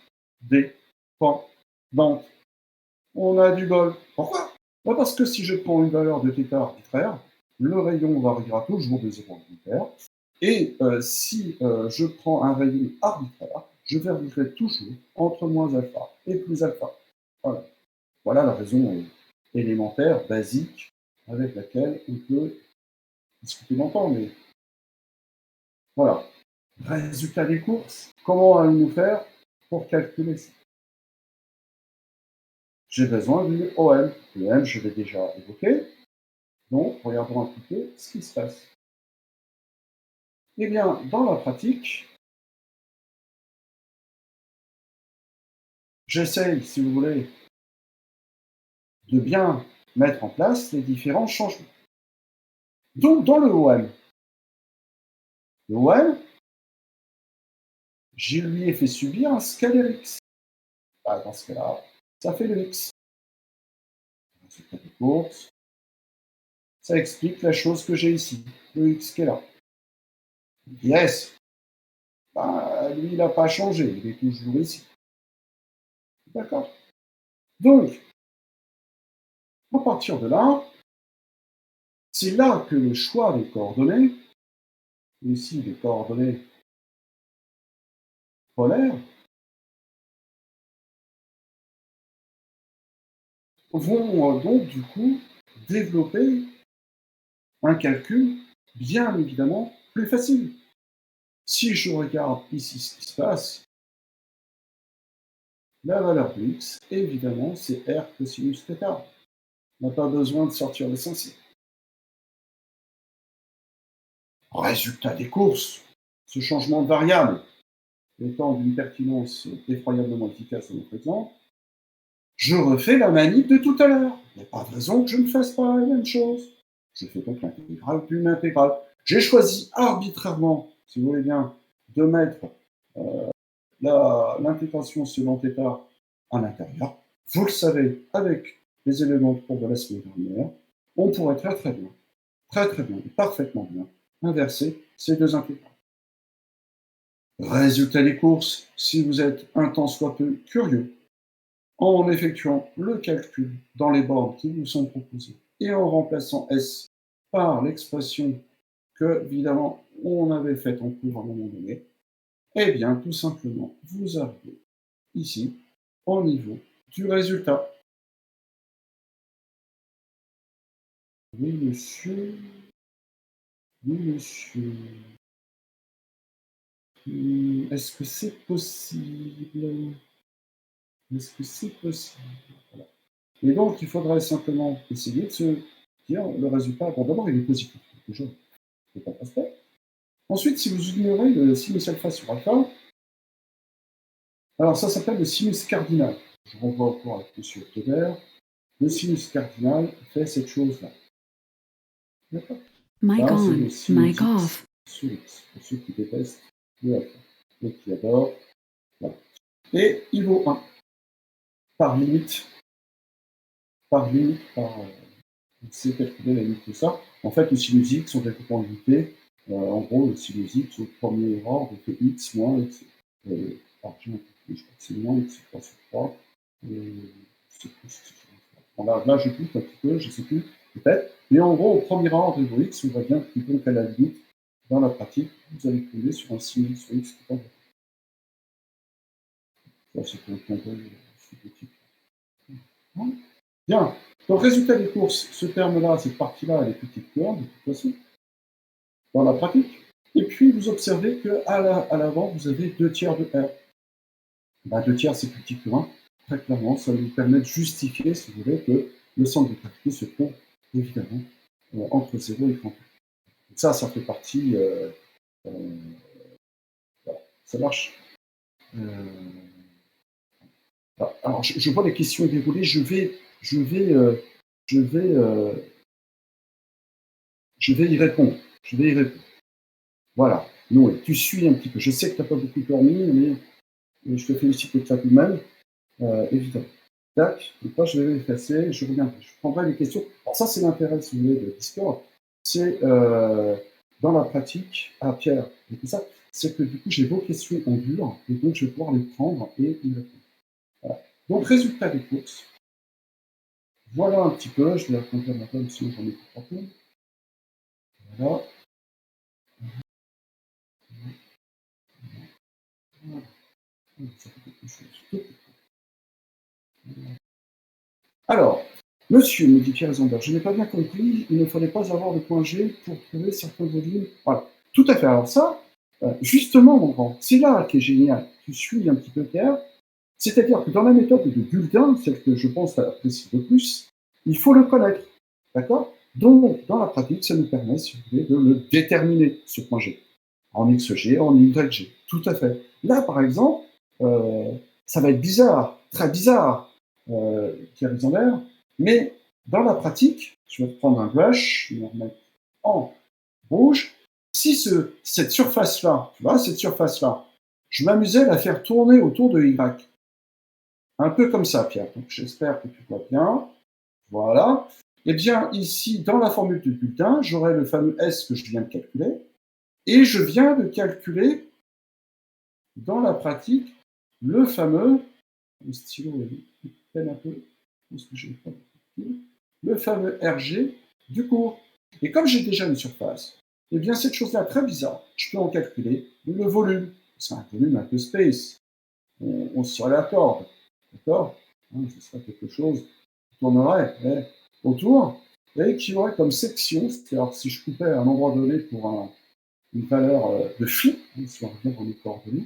On a du bol. Pourquoi? Parce que si je prends une valeur de θ arbitraire, le rayon variera toujours de 0 arbitraire. Et si je prends un rayon arbitraire, je varierai toujours entre moins alpha et plus alpha. Voilà, voilà la raison élémentaire, basique, avec laquelle on peut discuter longtemps, mais voilà. Résultat des courses, comment allons-nous faire pour calculer ça? J'ai besoin du OM. Le M, je l'ai déjà évoqué. Donc, regardons un petit peu ce qui se passe. Eh bien, dans la pratique, j'essaye, si vous voulez, de bien mettre en place les différents changements. Donc, dans le OM, je lui ai fait subir un scalar X. Bah, dans ce cas-là, ça fait le X. Résultat des courses, ça explique la chose que j'ai ici, le X qui est là. Yes, bah, lui, il n'a pas changé, il est toujours ici. D'accord. Donc, à partir de là, c'est là que le choix des coordonnées, ici les coordonnées polaires, vont donc du coup développer un calcul bien évidemment plus facile. Si je regarde ici ce qui se passe, la valeur de x, évidemment, c'est r cosinus θ. On n'a pas besoin de sortir l'essentiel. Résultat des courses, ce changement de variable étant d'une pertinence effroyablement efficace dans notre exemple, je refais la manip de tout à l'heure. Il n'y a pas de raison que je ne fasse pas la même chose. Je fais donc l'intégrale d'une intégrale. J'ai choisi arbitrairement, si vous voulez bien, de mettre l'intégration selon θ à l'intérieur. Vous le savez, avec les éléments de cours de la semaine dernière, on pourrait très bien, et parfaitement bien, inverser ces deux intégrales. Résultat des courses, si vous êtes un tant soit peu curieux, en effectuant le calcul dans les bornes qui vous sont proposées et en remplaçant S par l'expression que, évidemment, on avait faite en cours à un moment donné, eh bien, tout simplement, vous arrivez ici au niveau du résultat. Oui, monsieur. Oui, monsieur. Est-ce que c'est possible? Est-ce que c'est possible? Voilà. Et donc, il faudrait simplement essayer de se dire le résultat. Bon, d'abord, il est positif. Déjà, c'est pas parfait. Ensuite, si vous ignorez le sinus alpha sur alpha, alors ça s'appelle le sinus cardinal. Je renvoie au cours avec M. October. Le sinus cardinal fait cette chose-là. D'accord. Mic Là, c'est on, le sinus mic X off. sur X, pour ceux qui détestent le alpha. Et qui adorent. Voilà. Et il vaut 1 par limite, c'est calculer la limite de ça. En fait, le sinus X, on va complètement limité. En gros, le sinus X, au premier ordre, fait X moins X. Alors, je crois que c'est moins X sur 3 sur 3. C'est plus. Bon, là, je doute un petit peu, je ne sais plus, peut-être. Mais en gros, au premier ordre de vos X, on va bien plutôt qu'à la limite, dans la pratique, vous allez tomber sur un sinus sur X qui est là, c'est pour le clin d'œil subjectif. Bien. Donc, résultat des courses, ce terme-là, cette partie-là, elle est petite courbe, de toute façon, dans la pratique. Et puis, vous observez qu'à l'avant, vous avez 2 tiers de R. Ben, 2 tiers, c'est plus petit que 1. Très clairement, ça nous permet de justifier, si vous voulez, que le centre de gravité se trouve, évidemment, entre 0 et 30. Ça fait partie. Voilà, ça marche. Alors, je vois les questions déroulées. Je vais y répondre. Voilà. Noé, tu suis un petit peu. Je sais que tu n'as pas beaucoup dormi, mais je te félicite de ça tout de même, évidemment. Tac, et toi, je vais l'effacer, je reviendrai. Je prendrai les questions. Alors ça, c'est l'intérêt, si vous voulez, de Discord. C'est dans la pratique, Pierre, et tout ça, c'est que du coup, j'ai vos questions en dur, et donc je vais pouvoir les prendre et y répondre. Voilà. Donc, résultat des courses. Voilà un petit peu, je vais raconter à ma femme, sinon j'en ai plus trop. Voilà. Ça fait quelque chose. Alors, Monsieur, me dit Pierre Zambert, je n'ai pas bien compris, il ne fallait pas avoir de point G pour trouver certains volumes. Voilà, tout à fait. Alors ça, justement, mon grand, c'est là qui est génial. Tu suis un petit peu Pierre. C'est-à-dire que dans la méthode de bulletin, celle que je pense apprécier le plus, il faut le connaître. D'accord? Donc, dans la pratique, ça nous permet, si vous voulez, de le déterminer, ce point G. En XG, en YG. Tout à fait. Là, par exemple, ça va être bizarre, très bizarre, Pierre Alexander, mais dans la pratique, je vais prendre un brush, je vais le remettre en rouge. Si cette surface-là, tu vois, cette surface-là, je m'amusais à la faire tourner autour de Y. Un peu comme ça, Pierre. Donc, j'espère que tu vois bien. Voilà. Eh bien, ici, dans la formule du bulletin, j'aurai le fameux S que je viens de calculer. Et je viens de calculer, dans la pratique, le fameux, le stylo peine un peu, parce que j'ai pas le fameux RG du cours. Et comme j'ai déjà une surface, eh bien, cette chose-là, très bizarre, je peux en calculer le volume. C'est un volume un peu space. On se serait la corde. D'accord, ce serait quelque chose qui tournerait autour et qui aurait comme section, c'est-à-dire si je coupais un endroit donné pour une valeur de phi, si on revient dans les coordonnées,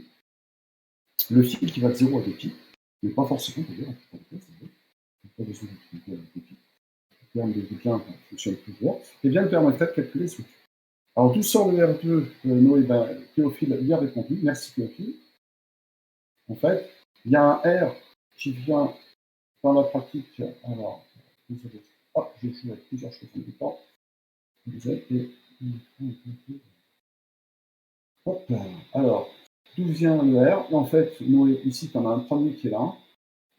le fil qui va de 0 à 2 pi, mais pas forcément d'ailleurs, pas des utilité avec 2 pi, le terme de déclin fonctionne toujours, et bien me permettrait de calculer ce truc. Alors d'où sort le R2 Noé, Théophile y a répondu, merci Théophile. En fait, il y a un R qui vient dans la pratique, alors, désolé, je joue avec plusieurs choses en même temps. Hop, alors, d'où vient le R? En fait, Noé, ici, tu en as un premier qui est là,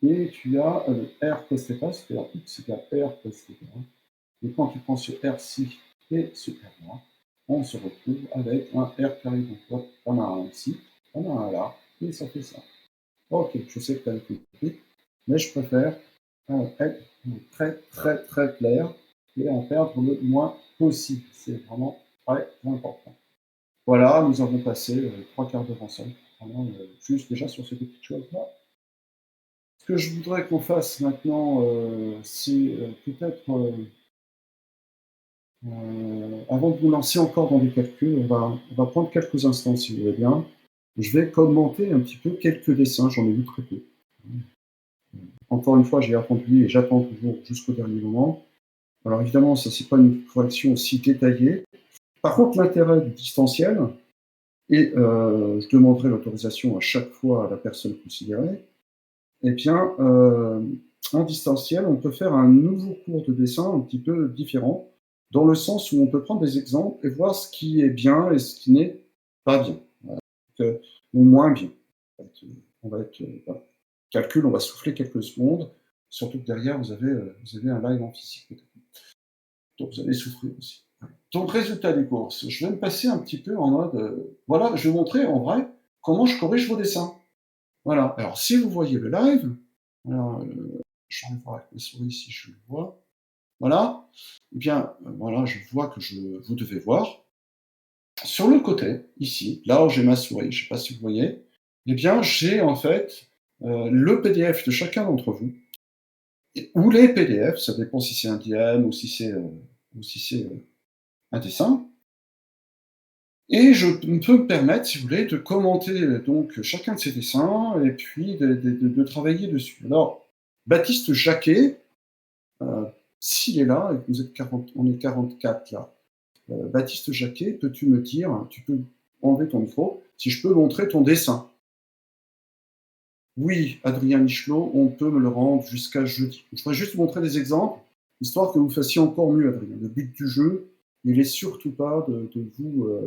et tu as le R cos θ, c'est-à-dire X égale R cos θ. Et quand tu prends ce R-ci et ce R-là, on se retrouve avec un R carré. Donc, on a un ici, on a un là, et ça fait ça. Ok, je sais que tu as compris, mais je préfère être très très très clair et en perdre le moins possible. C'est vraiment très important. Voilà, nous avons passé 3 quarts d'heure ensemble, vraiment, juste déjà sur ces petites choses-là. Ce que je voudrais qu'on fasse maintenant, c'est peut-être, avant de nous lancer encore dans des calculs, on va prendre quelques instants si vous voulez bien. Je vais commenter un petit peu quelques dessins, j'en ai vu très peu. Encore une fois, j'ai attendu et j'attends toujours jusqu'au dernier moment. Alors évidemment, ça c'est pas une correction aussi détaillée. Par contre, l'intérêt du distanciel, et je demanderai l'autorisation à chaque fois à la personne considérée, eh bien, en distanciel, on peut faire un nouveau cours de dessin un petit peu différent, dans le sens où on peut prendre des exemples et voir ce qui est bien et ce qui n'est pas bien, voilà. Ou moins bien. On va être voilà. Calcul, on va souffler quelques secondes, surtout que derrière, vous avez un live en physique, peut-être. Donc vous allez souffrir aussi. Donc, résultat des courses, je vais me passer un petit peu en mode, voilà, je vais vous montrer en vrai comment je corrige vos dessins. Voilà, alors si vous voyez le live, alors, je vais voir avec ma souris si je le vois. Voilà, eh bien, voilà, je vois que vous devez voir. Sur le côté, ici, là où j'ai ma souris, je ne sais pas si vous voyez, eh bien, j'ai en fait le PDF de chacun d'entre vous, ou les PDF, ça dépend si c'est un DM ou si c'est un dessin. Et je peux me permettre, si vous voulez, de commenter donc chacun de ces dessins et puis de travailler dessus. Alors, Baptiste Jacquet, s'il est là, et que vous êtes 40, on est 44 là, Baptiste Jacquet, peux-tu me dire, tu peux enlever ton micro, si je peux montrer ton dessin? Oui, Adrien Michelot, on peut me le rendre jusqu'à jeudi. Je voudrais juste vous montrer des exemples, histoire que vous fassiez encore mieux, Adrien. Le but du jeu, il est surtout pas de vous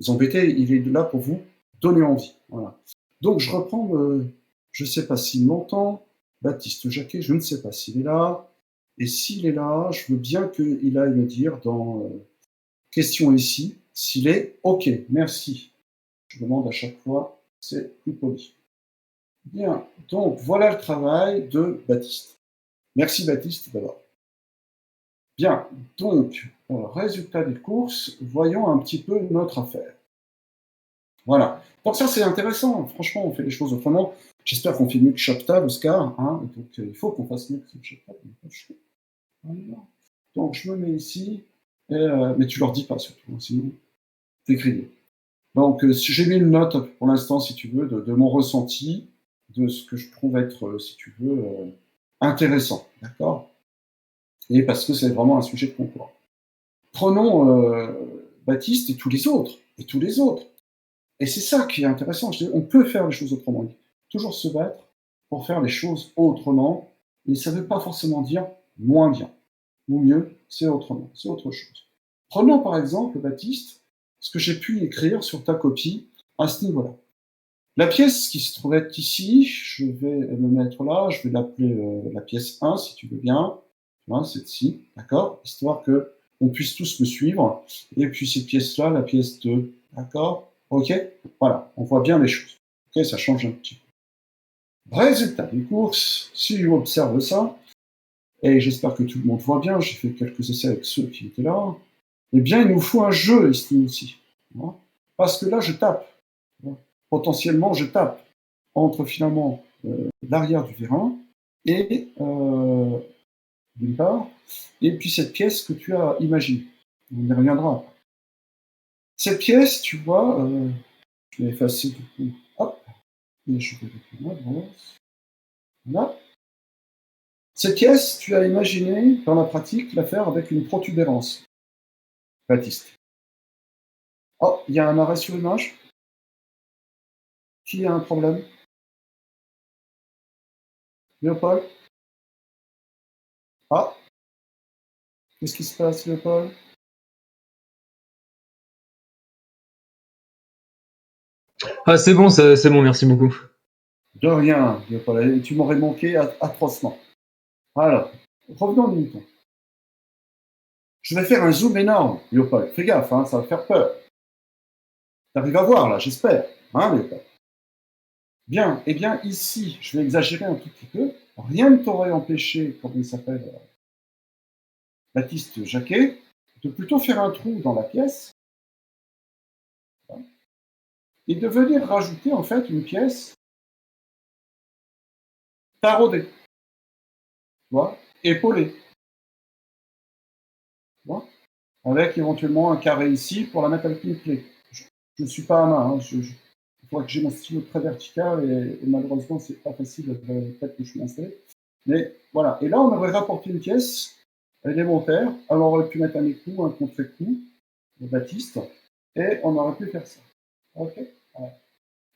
embêter, il est là pour vous donner envie. Voilà. Donc je reprends, je ne sais pas s'il m'entend, Baptiste Jacquet, je ne sais pas s'il est là. Et s'il est là, je veux bien qu'il aille me dire dans question ici s'il est OK. Merci. Je demande à chaque fois, c'est plus poli. Bien, donc voilà le travail de Baptiste. Merci Baptiste d'abord. Bien, donc, résultat des courses, voyons un petit peu notre affaire. Voilà. Donc ça, c'est intéressant. Franchement, on fait les choses autrement. J'espère qu'on fait mieux que Chaptal, Oscar. Hein, donc il faut qu'on fasse mieux que Chaptal. Voilà. Donc, je me mets ici, mais tu leur dis pas surtout, hein, sinon t'es grillé. Donc, j'ai mis une note pour l'instant, si tu veux, de mon ressenti, de ce que je trouve être, si tu veux, intéressant, d'accord? Et parce que c'est vraiment un sujet de concours. Prenons Baptiste et tous les autres, et tous les autres. Et c'est ça qui est intéressant. Je dis, on peut faire les choses autrement. Toujours se battre pour faire les choses autrement. Et ça ne veut pas forcément dire moins bien ou mieux, c'est autrement, c'est autre chose. Prenons par exemple, Baptiste, ce que j'ai pu écrire sur ta copie à ce niveau-là. La pièce qui se trouvait ici, je vais me mettre là, je vais l'appeler la pièce 1, si tu veux bien. Voilà, celle-ci, d'accord? Histoire que on puisse tous me suivre. Et puis cette pièce-là, la pièce 2, d'accord? Ok? Voilà, on voit bien les choses. Ok, ça change un petit peu. Résultat des courses, si on observe ça, et j'espère que tout le monde voit bien, j'ai fait quelques essais avec ceux qui étaient là, eh bien, il nous faut un jeu ici aussi. Hein. Parce que là, je tape. Hein. Potentiellement, je tape entre finalement l'arrière du vérin et d'une part, et puis cette pièce que tu as imaginée. On y reviendra. Cette pièce, tu vois, je vais effacer du coup. Hop, et je vais mettre là. Cette pièce, tu as imaginé dans la pratique la faire avec une protubérance, Baptiste. Oh, il y a un arrêt sur image. Qui a un problème? Léopold? Ah, qu'est-ce qui se passe, Léopold? Ah, c'est bon, merci beaucoup. De rien, Léopold. Tu m'aurais manqué atrocement. Alors, revenons au mouton. Je vais faire un zoom énorme, Léopold. Fais gaffe, hein, ça va faire peur. T'arrives à voir, là, j'espère. Hein, Léopold? Bien, eh bien, ici, je vais exagérer un tout petit peu. Rien ne t'aurait empêché, comment il s'appelle, Baptiste Jacquet, de plutôt faire un trou dans la pièce hein, et de venir rajouter, en fait, une pièce taraudée, tu vois, épaulée, tu vois, avec éventuellement un carré ici pour la mettre avec une clé. Je ne suis pas à main, hein, il faudrait que j'ai mon stylo très vertical et malheureusement, c'est pas facile avec le fait que je suis installé. Mais voilà, et là, on aurait rapporté une pièce élémentaire, alors on aurait pu mettre un écrou, un contre-écrou, de Baptiste, et on aurait pu faire ça. Ok. Voilà.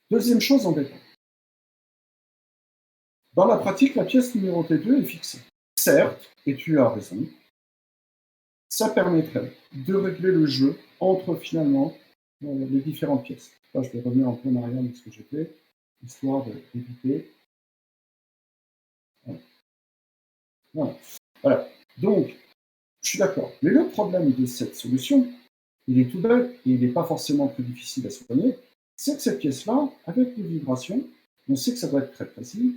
Deuxième chose embêtante. Dans la pratique, la pièce numéro T2 est fixée. Certes, et tu as raison, ça permettrait de régler le jeu entre finalement les différentes pièces. Là, je vais revenir un peu en arrière de ce que j'ai fait, histoire d'éviter. Voilà. Voilà. Donc, je suis d'accord. Mais le problème de cette solution, il est tout bête et il n'est pas forcément très difficile à soigner, c'est que cette pièce-là, avec les vibrations, on sait que ça doit être très précis,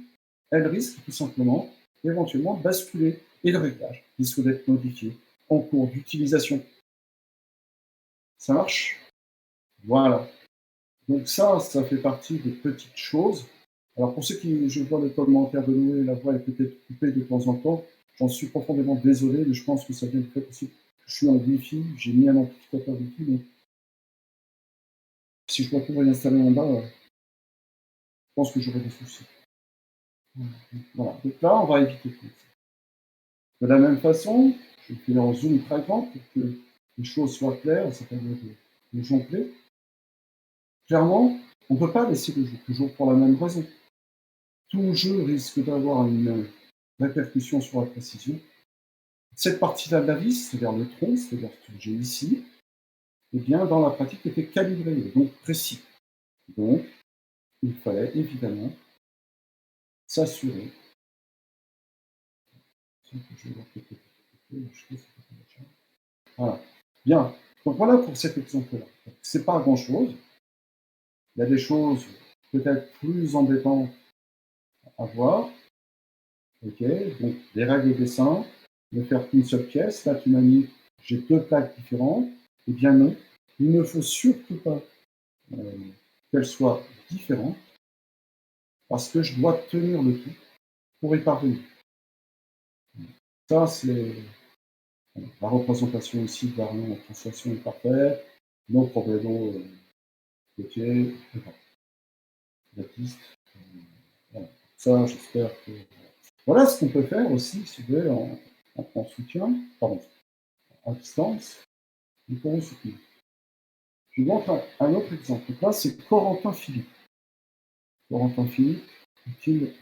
elle risque tout simplement, éventuellement, de basculer. Et le réglage risque d'être modifié en cours d'utilisation. Ça marche? Voilà. Donc ça fait partie des petites choses. Alors pour ceux qui, je vois le commentaire de Noé, la voix est peut-être coupée de temps en temps, j'en suis profondément désolé, mais je pense que ça vient du fait aussi que je suis en Wi-Fi, j'ai mis un amplificateur Wi-Fi, mais si je dois tout réinstaller en bas, je pense que j'aurai des soucis. Voilà. Donc là, on va éviter tout ça. De la même façon, je vais faire en zoom très grand pour que les choses soient claires, ça permet de jongler. Clairement, on ne peut pas laisser le jeu, toujours pour la même raison. Tout jeu risque d'avoir une répercussion sur la précision. Cette partie-là de la vis, c'est-à-dire le tronc, c'est-à-dire ce que j'ai ici, eh bien, dans la pratique, était calibré, donc précis. Donc, il fallait évidemment s'assurer. Voilà. Bien. Donc voilà pour cet exemple-là. C'est pas grand-chose. Il y a des choses peut-être plus embêtantes à voir. Ok. Donc les règles de dessin, ne faire qu'une seule pièce. Là, tu m'as mis, j'ai deux plaques différentes. Eh bien non. Il ne faut surtout pas qu'elles soient différentes parce que je dois tenir le tout pour y parvenir. Ça, c'est la représentation ici de variant en translation est parfaite. Non problémo côtier, Baptiste. Voilà. Ça, j'espère que. Voilà ce qu'on peut faire aussi, si vous voulez, en soutien, pardon, à distance. Nous pouvons soutenir. Je vous montre un autre exemple. Donc là, c'est Corentin Philippe. Corentin Philippe, est-il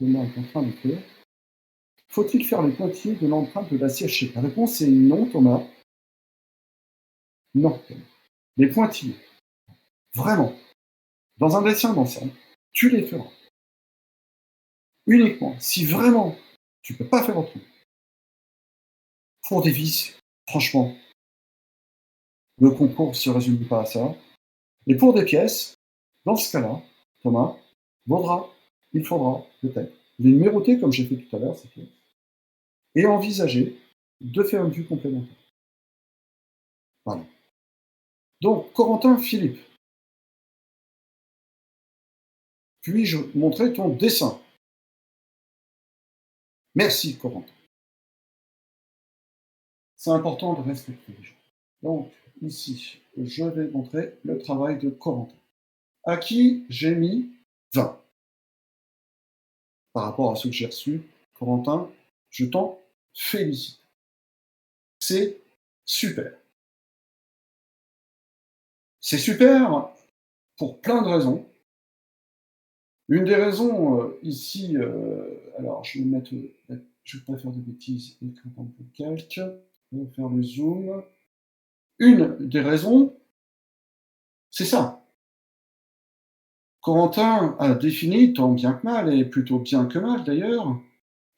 en train de faire? Faut-il faire les pointillés de l'empreinte de la CHC? La réponse est non, Thomas. Non. Les pointillés, vraiment, dans un dessin d'ensemble, tu les feras. Uniquement, si vraiment tu ne peux pas faire autrement. Pour des vis, franchement, le concours ne se résume pas à ça. Et pour des pièces, dans ce cas-là, Thomas, il faudra peut-être les numéroter comme j'ai fait tout à l'heure, ces pièces, et envisager de faire une vue complémentaire. Voilà. Donc, Corentin Philippe, puis-je montrer ton dessin? Merci, Corentin. C'est important de respecter les gens. Donc, ici, je vais montrer le travail de Corentin, à qui j'ai mis 20. Par rapport à ce que j'ai reçu, Corentin, je t'en félicite. C'est super. C'est super pour plein de raisons. Une des raisons ici, alors je vais mettre, je ne vais pas faire de bêtises, écrire un peu de calque, on va faire le zoom. Une des raisons, c'est ça. Corentin a défini, tant bien que mal, et plutôt bien que mal d'ailleurs,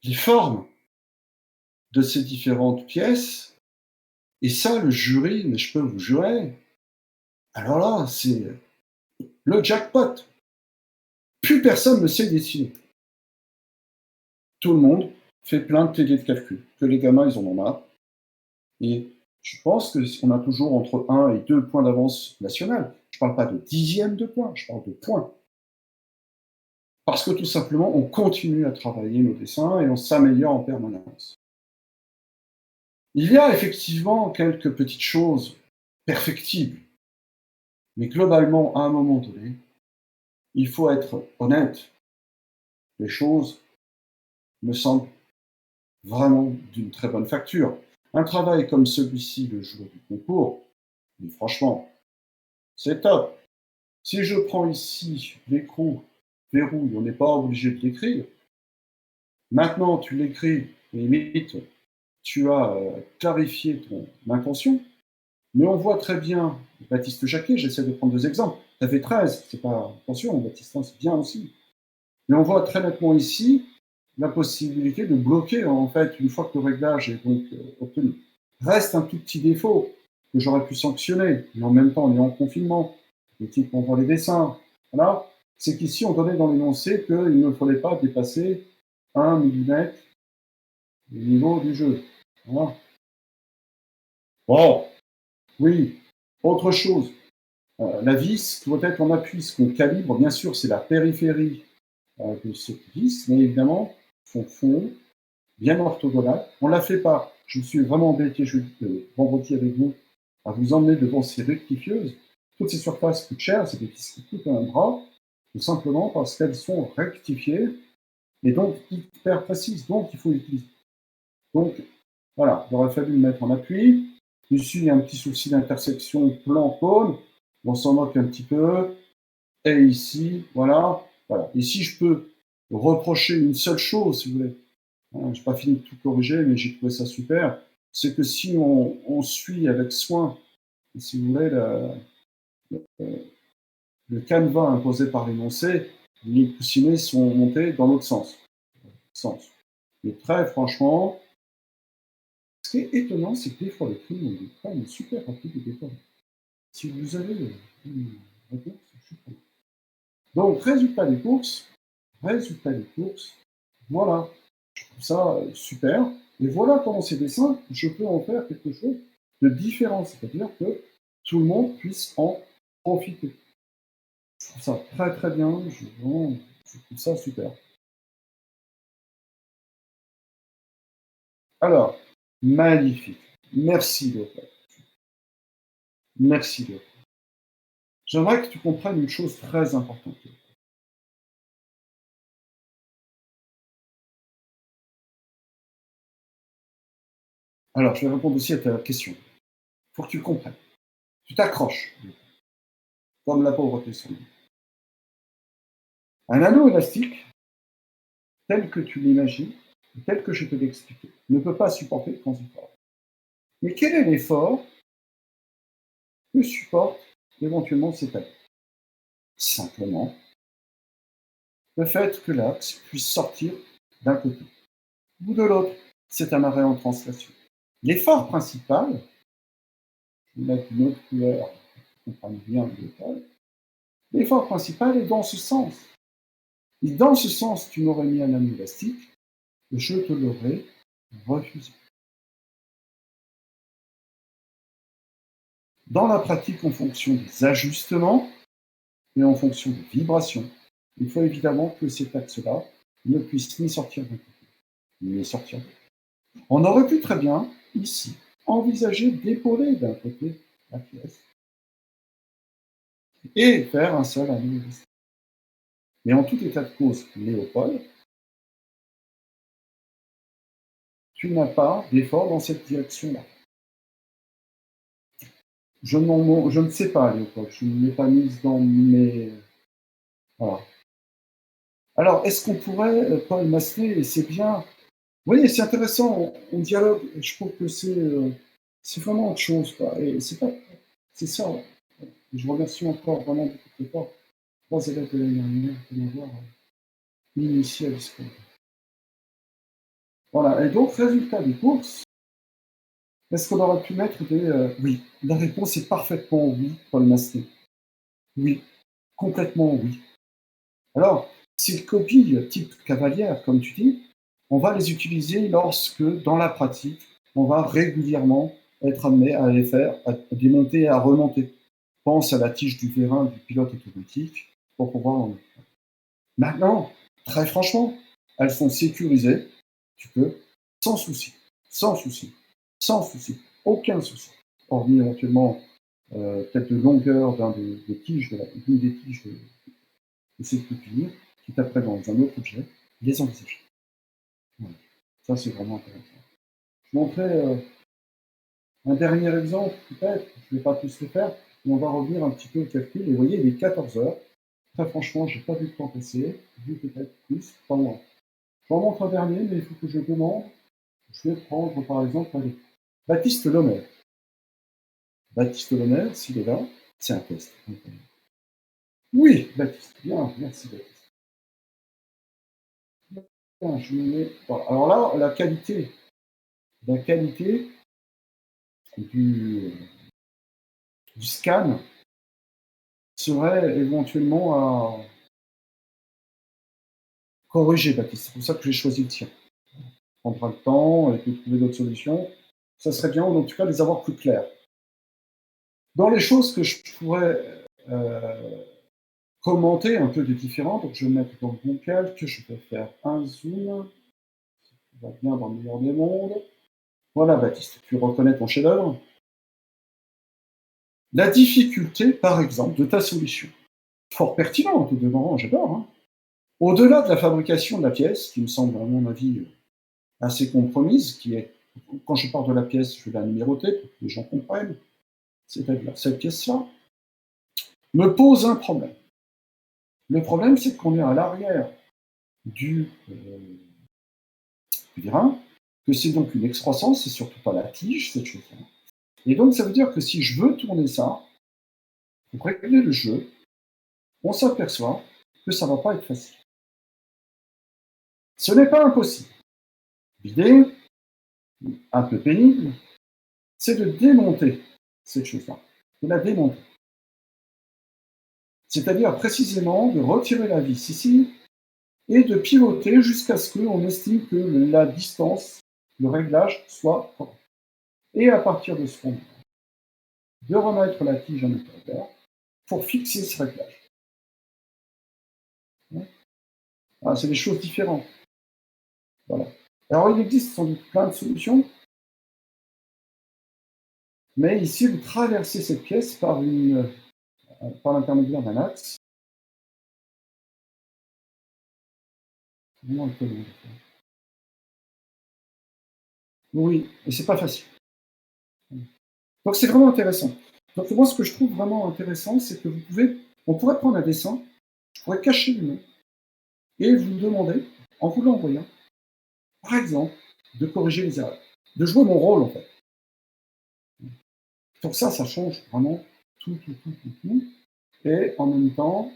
les formes de ces différentes pièces. Et ça, le jury, mais je peux vous jurer, alors là, c'est le jackpot. Plus personne ne sait dessiner. Tout le monde fait plein de TD de calcul, que les gamins, ils en ont marre. Et je pense qu'on a toujours entre 1 et 2 points d'avance nationale. Je ne parle pas de dixième de points, je parle de points. Parce que tout simplement, on continue à travailler nos dessins et on s'améliore en permanence. Il y a effectivement quelques petites choses perfectibles. Mais globalement, à un moment donné, il faut être honnête. Les choses me semblent vraiment d'une très bonne facture. Un travail comme celui-ci le jour du concours, mais franchement, c'est top. Si je prends ici l'écrou, verrouille, on n'est pas obligé de l'écrire. Maintenant, tu l'écris, et limite, tu as clarifié ton intention. Mais on voit très bien, Baptiste Jacquet, j'essaie de prendre 2 exemples. Ça fait 13, c'est pas. Attention, Baptiste, c'est bien aussi. Mais on voit très nettement ici la possibilité de bloquer, en fait, une fois que le réglage est donc obtenu. Reste un tout petit défaut que j'aurais pu sanctionner, mais en même temps, on est en confinement. Les types envoient les dessins. Voilà. C'est qu'ici, on donnait dans l'énoncé qu'il ne fallait pas dépasser 1 mm du niveau du jeu. Voilà. Bon, oui. Autre chose, la vis doit être en appui. Ce qu'on calibre, bien sûr, c'est la périphérie de ce vis, mais évidemment, son fond, bien orthogonal. On ne la fait pas. Je me suis vraiment embêté vendredi avec vous à vous emmener devant ces rectifieuses. Toutes ces surfaces coûtent cher, c'est des vis qui coûtent un bras, tout simplement parce qu'elles sont rectifiées et donc hyper précises. Donc, il faut utiliser. Donc, voilà, il aurait fallu le mettre en appui. Ici, il y a un petit souci d'intersection plan-cône. On s'en moque un petit peu. Et ici, voilà. Ici, je peux reprocher une seule chose, si vous voulez. Je n'ai pas fini de tout corriger, mais j'ai trouvé ça super. C'est que si on suit avec soin, si vous voulez, le canevas imposé par l'énoncé, les coussinets sont montés dans l'autre sens. Mais très franchement, ce qui est étonnant, c'est que des fois, les prix ont des prix super rapides et des fois. Si vous avez une réponse, je suis prêt. Donc, résultat des courses, voilà. Je trouve ça super. Et voilà comment ces dessins, je peux en faire quelque chose de différent. C'est-à-dire que tout le monde puisse en profiter. Je trouve ça très très bien. Je trouve ça super. Alors, magnifique. Merci, Léopold. Merci, Léopold. J'aimerais que tu comprennes une chose très importante. Alors, je vais répondre aussi à ta question. Il faut que tu comprennes. Tu t'accroches, comme la pauvreté sur lui. Un anneau élastique, tel que tu l'imagines, tel que je te l'ai expliqué, ne peut pas supporter de grands efforts. Mais quel est l'effort que supporte éventuellement cet anneau? Simplement, le fait que l'axe puisse sortir d'un côté ou de l'autre. C'est un arrêt en translation. L'effort principal, je vais mettre une autre couleur pour comprendre bien le détail, l'effort principal est dans ce sens. Et dans ce sens, tu m'aurais mis un anneau élastique, je te l'aurais refusé. Dans la pratique, en fonction des ajustements et en fonction des vibrations, il faut évidemment que cet axe-là ne puisse ni sortir d'un côté, ni sortir de l'autre. On aurait pu très bien, ici, envisager d'épauler d'un côté la pièce et faire un seul anneau élastique. Mais en tout état de cause, Léopold, tu n'as pas d'effort dans cette direction-là. Je ne sais pas, Léopold, je ne l'ai pas mise dans mes... Voilà. Alors, est-ce qu'on pourrait, Paul Massenet, et c'est bien... Vous voyez, c'est intéressant, on dialogue, et je trouve que c'est vraiment autre chose, quoi. Et c'est pas... C'est ça. Ouais. Je remercie encore vraiment beaucoup de temps. 3 élèves de l'année dernière de m'avoir initié à l'histoire. Voilà, et donc, résultat des courses, est-ce qu'on aurait pu mettre des... oui, la réponse est parfaitement oui, Paul Massenet. Oui, complètement oui. Alors, ces copies type cavalière, comme tu dis, on va les utiliser lorsque, dans la pratique, on va régulièrement être amené à les faire, à démonter et à remonter. Pense à la tige du vérin du pilote automatique pour pouvoir en... Maintenant, très franchement, elles sont sécurisées, tu peux, sans souci, sans souci, sans souci, aucun souci. Hormis éventuellement peut-être de longueur des tiges, d'une des tiges de cette pupille, qui taperait dans un autre objet, les envisager. Voilà. Ça, c'est vraiment intéressant. Je montrais un dernier exemple, peut-être, je ne vais pas tous les faire, mais on va revenir un petit peu au calcul. Et vous voyez, il est 14 heures. Très franchement, je n'ai pas vu le temps passer, vu peut-être plus, pas moins. Je vous en montre un dernier, mais il faut que je demande. Je vais prendre, par exemple, allez, Baptiste Lemaire. Baptiste Lemaire, s'il est là, c'est un test. Oui, Baptiste, bien, merci Baptiste. Bien, je me mets... Voilà. Alors là, la qualité du scan serait éventuellement à corriger, Baptiste. C'est pour ça que j'ai choisi le tien. On prendra le temps et puis trouver d'autres solutions. Ça serait bien, en tout cas, de les avoir plus clairs. Dans les choses que je pourrais commenter un peu de différents, donc je vais mettre dans mon calque, je vais faire un zoom, ça va bien dans le meilleur des mondes. Voilà, Baptiste, tu reconnais ton chef-d'œuvre. La difficulté, par exemple, de ta solution, fort pertinente, devant, j'adore, hein. Au-delà de la fabrication de la pièce, qui me semble, à mon avis, assez compromise, qui est, quand je parle de la pièce, je vais la numéroter pour que les gens comprennent, c'est-à-dire cette pièce-là, me pose un problème. Le problème, c'est qu'on est à l'arrière du vérin, que c'est donc une excroissance, c'est surtout pas la tige, cette chose-là. Et donc, ça veut dire que si je veux tourner ça, pour régler le jeu, on s'aperçoit que ça va pas être facile. Ce n'est pas impossible. L'idée, un peu pénible, c'est de démonter cette chose-là, de la démonter. C'est-à-dire précisément de retirer la vis ici et de pivoter jusqu'à ce qu'on estime que la distance, le réglage soit correct. Et à partir de ce moment, de remettre la tige à l'intérieur pour fixer ce réglage. Voilà, c'est des choses différentes. Voilà. Alors, il existe sans doute plein de solutions, mais ici, vous traversez cette pièce par l'intermédiaire d'un axe. Vraiment étonnant. Oui, et c'est pas facile. Donc, c'est vraiment intéressant. Donc, moi, ce que je trouve vraiment intéressant, c'est que on pourrait prendre un dessin, je pourrais cacher le nom, et vous demander, en vous l'envoyant, par exemple, de corriger les erreurs, de jouer mon rôle, en fait. Pour ça change vraiment tout. Et en même temps,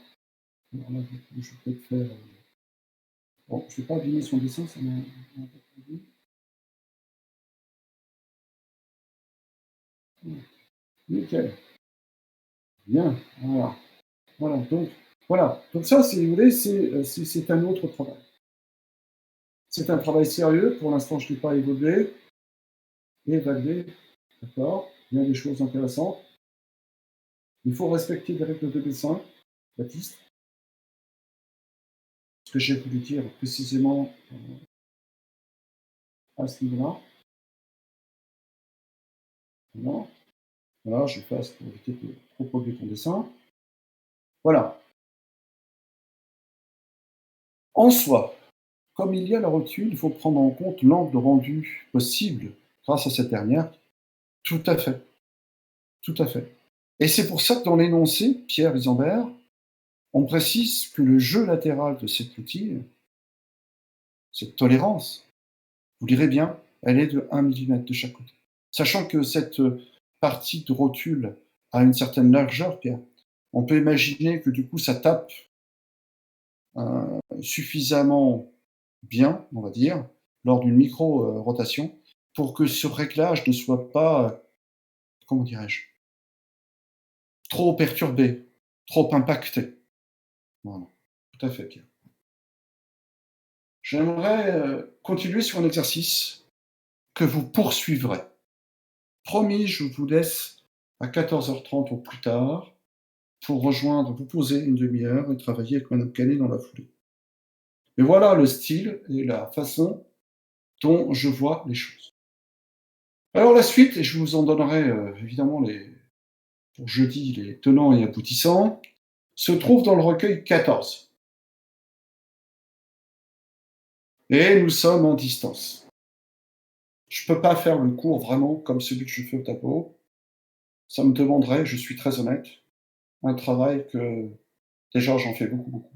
alors là, je vais peut-être faire. Bon, je ne vais pas abîmer son dessin, ça m'a pas prévu. Nickel. Bien. Voilà. Donc ça, si vous voulez, c'est un autre travail. C'est un travail sérieux. Pour l'instant, je ne l'ai pas évalué. D'accord. Il y a des choses intéressantes. Il faut respecter les règles de dessin, Baptiste. Ce que j'ai voulu dire précisément à ce niveau-là. Voilà, je passe pour éviter de trop polluer ton dessin. Voilà. En soi, comme il y a la rotule, il faut prendre en compte l'angle rendu possible grâce à cette dernière. Tout à fait. Tout à fait. Et c'est pour ça que dans l'énoncé, Pierre Isambert, on précise que le jeu latéral de cet outil, cette tolérance, vous lirez bien, elle est de 1 mm de chaque côté. Sachant que cette partie de rotule a une certaine largeur, Pierre, on peut imaginer que du coup ça tape suffisamment bien, on va dire, lors d'une micro-rotation, pour que ce réglage ne soit pas, comment dirais-je, trop perturbé, trop impacté. Voilà, tout à fait, Pierre. J'aimerais continuer sur un exercice que vous poursuivrez. Promis, je vous laisse à 14h30 au plus tard pour vous poser une demi-heure et travailler avec Madame Canet dans la foulée. Mais voilà le style et la façon dont je vois les choses. Alors la suite, et je vous en donnerai évidemment pour jeudi les tenants et aboutissants, se trouve dans le recueil 14. Et nous sommes en distance. Je ne peux pas faire le cours vraiment comme celui que je fais au tableau. Ça me demanderait, je suis très honnête, un travail que déjà j'en fais beaucoup.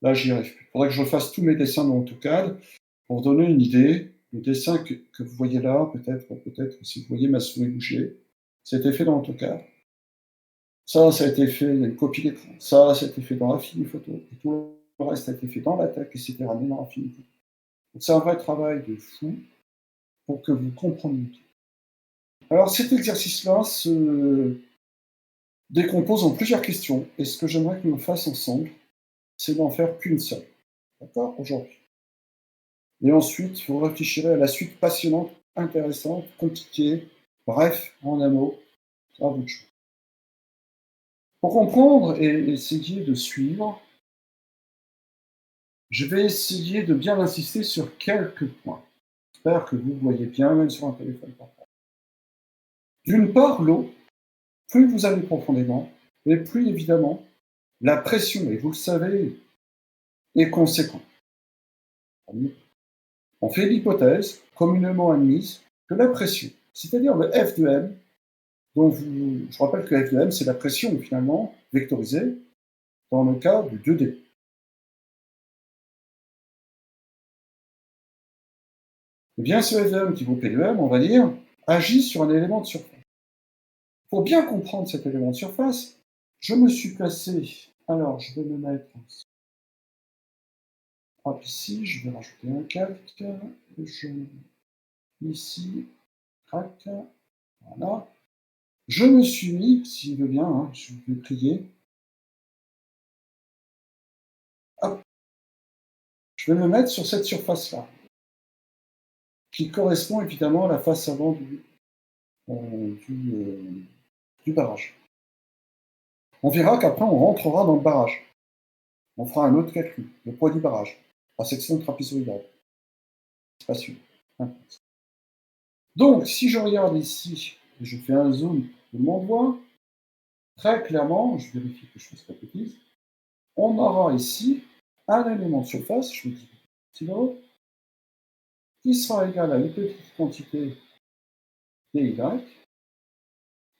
Là, j'y arrive plus. Il faudrait que je fasse tous mes dessins dans AutoCAD pour donner une idée. Le dessin que vous voyez là, peut-être, si vous voyez ma souris bouger, ça a été fait dans AutoCAD. Ça a été fait, il y a une copie d'écran. Ça a été fait dans Affinity-Photo. Et tout le reste a été fait dans la tech et c'était ramené dans Affinity. Donc c'est un vrai travail de fou pour que vous compreniez tout. Alors cet exercice-là se décompose en plusieurs questions. Et ce que j'aimerais que nous fassions ensemble, c'est d'en faire qu'une seule. D'accord? Aujourd'hui. Et ensuite, vous réfléchirez à la suite passionnante, intéressante, compliquée, bref, en un mot, à vous de choix. Pour comprendre et essayer de suivre, je vais essayer de bien insister sur quelques points. J'espère que vous voyez bien, même sur un téléphone portable. D'une part, l'eau, plus vous allez profondément, et plus évidemment, la pression, et vous le savez, est conséquente. On fait l'hypothèse, communément admise, que la pression, c'est-à-dire le F de M, dont je rappelle que F de M, c'est la pression finalement vectorisée dans le cas du 2D. Eh bien, ce F de M qui vaut P de M, on va dire, agit sur un élément de surface. Pour bien comprendre cet élément de surface, je me suis placé. Alors, je vais me mettre ici, je vais rajouter un calque. Ici, crac, voilà. Je me suis mis, s'il veut bien, hein, je vais prier. Hop. Je vais me mettre sur cette surface-là, qui correspond évidemment à la face avant du barrage. On verra qu'après, on rentrera dans le barrage. On fera un autre calcul, le poids du barrage. la section trapézoïdale. Spacieux. Donc, si je regarde ici, et je fais un zoom, tout le monde voit, très clairement, je vérifie que je ne fasse pas de bêtises, on aura ici un élément de surface, je me dis epsilon, qui sera égal à une petite quantité dy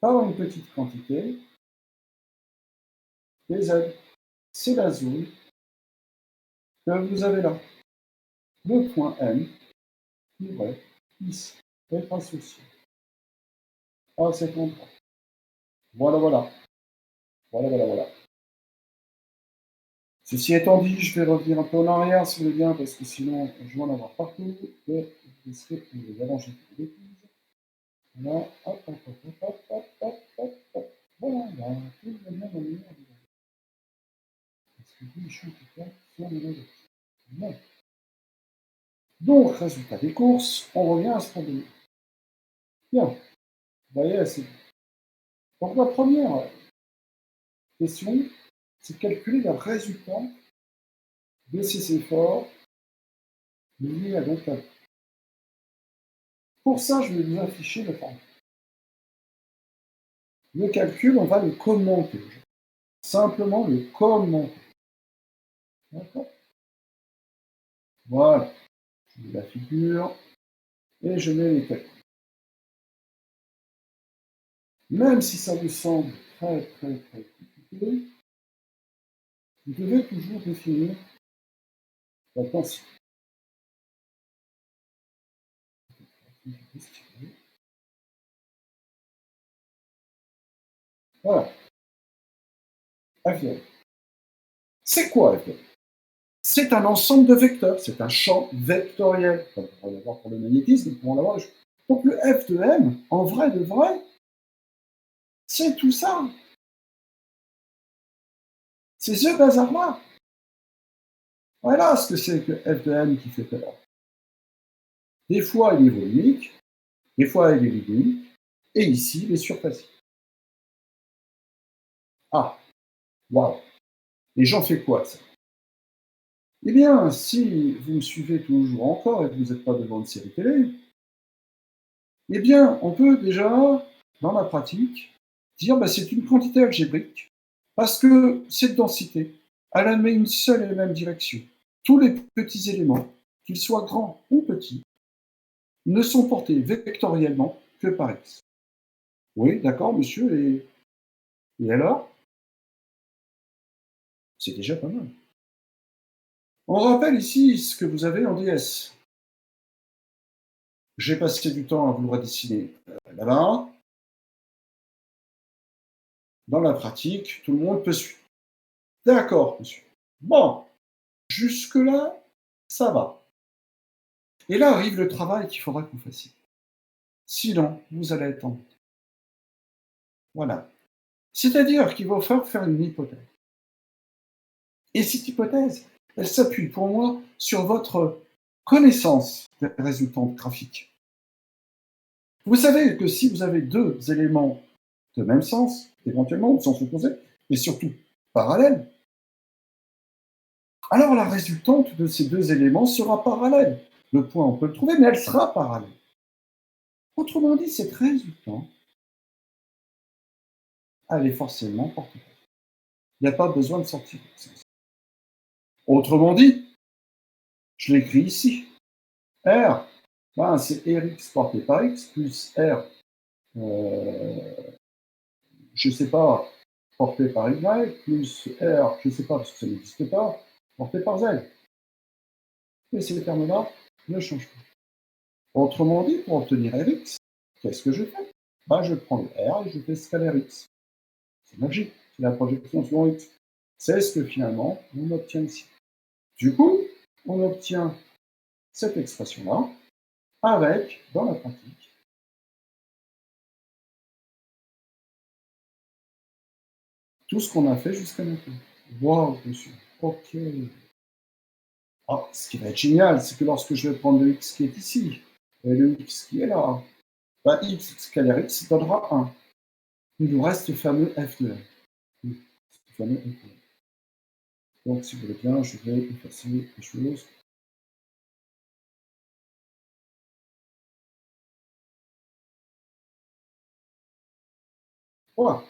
par une petite quantité dz. C'est la zone que vous avez là. Le point M pourrait ici être associé à cet endroit. Voilà. Ceci étant dit, je vais revenir un peu en arrière si vous voulez bien, parce que sinon je vais en avoir partout et je serai vous arranger les bêtises. Voilà, hop. Voilà, tout va bien dans le mur. Parce que lui, je suis tout ça sur le dos. Bon. Donc, résultat des courses, on revient à ce problème. Bien, vous voyez, c'est. Donc, la première question, c'est de calculer le résultat de ces efforts liés à donc la. Pour ça, je vais vous afficher le format. Le calcul, on va le commenter. Simplement le commenter. D'accord? Voilà. Je mets la figure et je mets les calculs. Même si ça vous semble très compliqué, vous devez toujours définir la densité. Voilà. FDM. C'est quoi FDM? C'est un ensemble de vecteurs, c'est un champ vectoriel. Comme on va l'avoir pour le magnétisme, on va l'avoir. Donc le F de M, en vrai de vrai, c'est tout ça. C'est ce bazar-là. Voilà ce que c'est que F de M qui fait peur. Des fois, il est volumique, des fois, il est lumique, et ici, il est surfacique. Ah, waouh. Et j'en fais quoi, ça? Eh bien, si vous me suivez toujours encore et que vous n'êtes pas devant une série télé, eh bien, on peut déjà, dans la pratique, dire que c'est une quantité algébrique parce que cette densité, elle admet une seule et même direction. Tous les petits éléments, qu'ils soient grands ou petits, ne sont portés vectoriellement que par x. Oui, d'accord, monsieur, et alors? C'est déjà pas mal. On rappelle ici ce que vous avez en DS. J'ai passé du temps à vous le redessiner là-bas. Dans la pratique, tout le monde peut suivre. D'accord, monsieur. Bon, jusque-là, ça va. Et là arrive le travail qu'il faudra que vous fassiez. Sinon, vous allez être embêté. Voilà. C'est-à-dire qu'il va falloir faire une hypothèse. Et cette hypothèse, elle s'appuie pour moi sur votre connaissance des résultats graphiques. Vous savez que si vous avez deux éléments de même sens, éventuellement, de sens opposé, et surtout parallèles, alors la résultante de ces deux éléments sera parallèle. Le point, on peut le trouver, mais elle sera parallèle. Autrement dit, cette résultante, elle est forcément portée. Il n'y a pas besoin de sortir. Autrement dit, je l'écris ici. R, ben, c'est Rx porté par X plus R, je ne sais pas, porté par Y, plus R, je ne sais pas parce que ça n'existe pas, porté par Z. Et ces termes-là ne changent pas. Autrement dit, pour obtenir Rx, qu'est-ce que je fais? Ben, je prends le R et je fais scalaire X. C'est magique, c'est la projection sur X. C'est ce que finalement on obtient ici. Du coup, on obtient cette expression-là avec, dans la pratique, tout ce qu'on a fait jusqu'à maintenant. Waouh, monsieur. Ok. Ah, ce qui va être génial, c'est que lorsque je vais prendre le x qui est ici, et le x qui est là, bah, x scalaire x donnera 1. Il nous reste le fameux f de m. Le fameux f de m. Donc, si vous voulez bien, je vais effacer les choses. Voilà.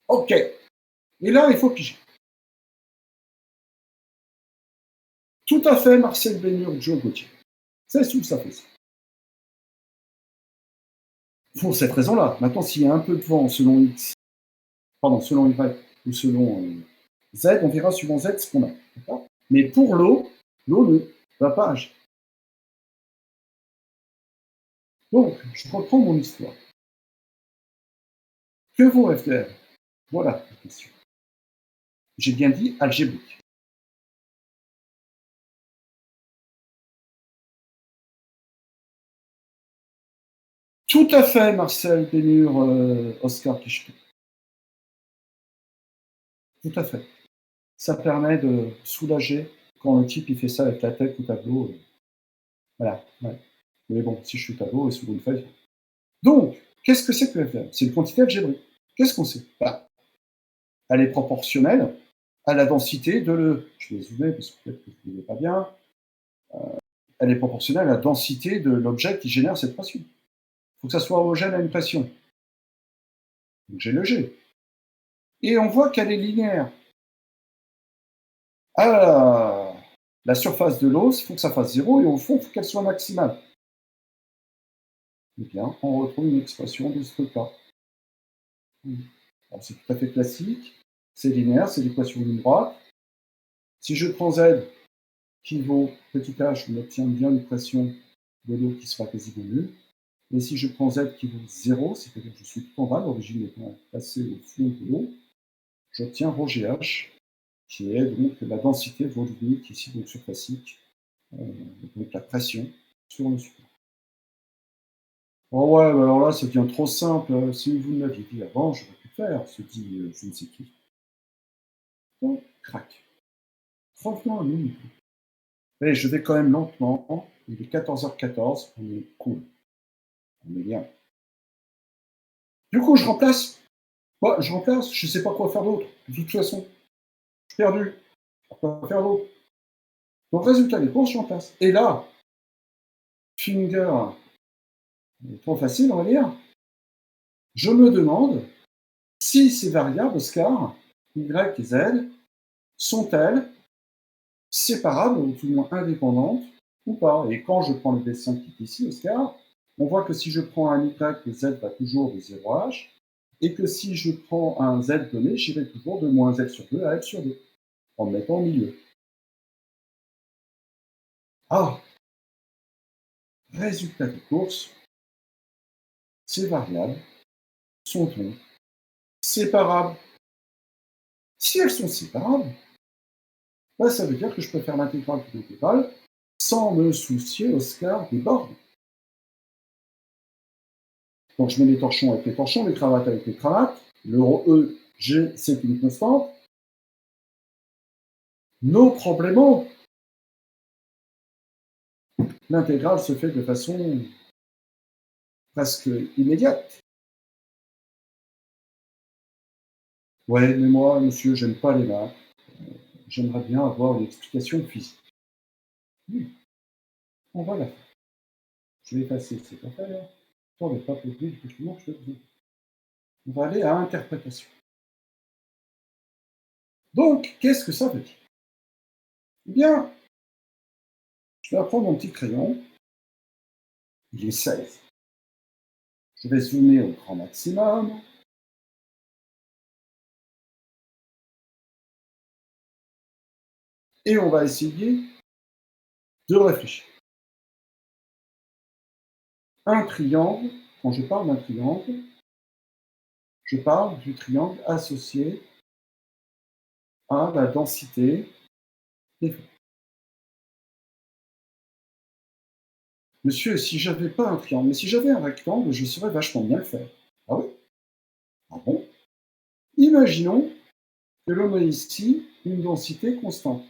OK. Et là, il faut piger. Tout à fait, Marcel Bénur, Joe Gauthier. C'est tout ça fait ça. Pour cette raison-là. Maintenant, s'il y a un peu de vent selon X, pardon, selon Y ou selon Z, on verra suivant Z ce qu'on a. D'accord. Mais pour l'eau ne va pas agir. Donc, je reprends mon histoire. Que vaut FDR? Voilà la question. J'ai bien dit algébrique. Tout à fait, Marcel Bénur, Oscar Kichtou. Tout à fait. Ça permet de soulager quand le type il fait ça avec la tête au tableau. Voilà. Ouais. Mais bon, si je suis au tableau et sur une feuille. Donc, qu'est-ce que c'est que FDR? C'est une quantité algébrique. Qu'est-ce qu'on sait? Bah, elle est proportionnelle à la densité de le. Je vais zoomer parce que peut-être que vous ne voyez pas bien. Elle est proportionnelle à la densité de l'objet qui génère cette pression. Il faut que ça soit homogène à une pression. Donc j'ai le G. Et on voit qu'elle est linéaire. À la surface de l'os, il faut que ça fasse 0 et au fond, il faut qu'elle soit maximale. Eh bien, on retrouve une expression de ce truc-là. C'est tout à fait classique. C'est linéaire, c'est l'équation d'une droite. Si je prends Z qui vaut petit h, on obtient bien une pression de l'eau qui sera quasiment nulle. Et si je prends Z qui vaut 0, c'est-à-dire que je suis tout en bas, l'origine étant placée au fond de l'eau, j'obtiens ρGH, qui est donc la densité volumique, ici donc surfacique, donc la pression sur le support. Oh ouais, alors là, ça devient trop simple. Si vous me l'aviez dit avant, j'aurais pu faire, se dit je ne sais qui. Donc, crac. Franchement, à minute. Et je vais quand même lentement. Il est 14h14, on est cool. On est bien. Du coup, je remplace. Ouais, je remplace, je ne sais pas quoi faire d'autre. De toute façon, je suis perdu. Je ne sais pas quoi faire d'autre. Donc, résultat des courses, je remplace. Et là, finger, trop facile, on va dire. Je me demande si ces variables, Oscar, Y et Z, sont-elles séparables ou tout du moins indépendantes ou pas. Et quand je prends le dessin qui est ici, Oscar, on voit que si je prends un Y, le Z va toujours de 0H, et que si je prends un Z donné, j'irai toujours de moins Z sur 2 à F sur 2, en me mettant au milieu. Ah, résultat de course, ces variables sont donc séparables. Si elles sont séparables, bah, ça veut dire que je peux faire l'intégrale de l'intégrale sans me soucier, Oscar, des bornes. Donc je mets les torchons avec les torchons, les cravates avec les cravates. Le E, G, c'est une constante. No problemo. L'intégrale se fait de façon presque immédiate. Ouais, mais moi, monsieur, j'aime pas les maths. J'aimerais bien avoir une explication physique. Oui, on va la faire. Je vais effacer cette affaire. On ne va pas poser effectivement, je vais. On va aller à interprétation. Donc, qu'est-ce que ça veut dire? Eh bien, je vais prendre mon petit crayon. Il est 16. Je vais zoomer au grand maximum. Et on va essayer de réfléchir. Un triangle, quand je parle d'un triangle, je parle du triangle associé à la densité des formes. Monsieur, si j'avais pas un triangle, mais si j'avais un rectangle, je saurais vachement bien le faire. Ah oui? Ah bon? Imaginons que l'on ait ici une densité constante,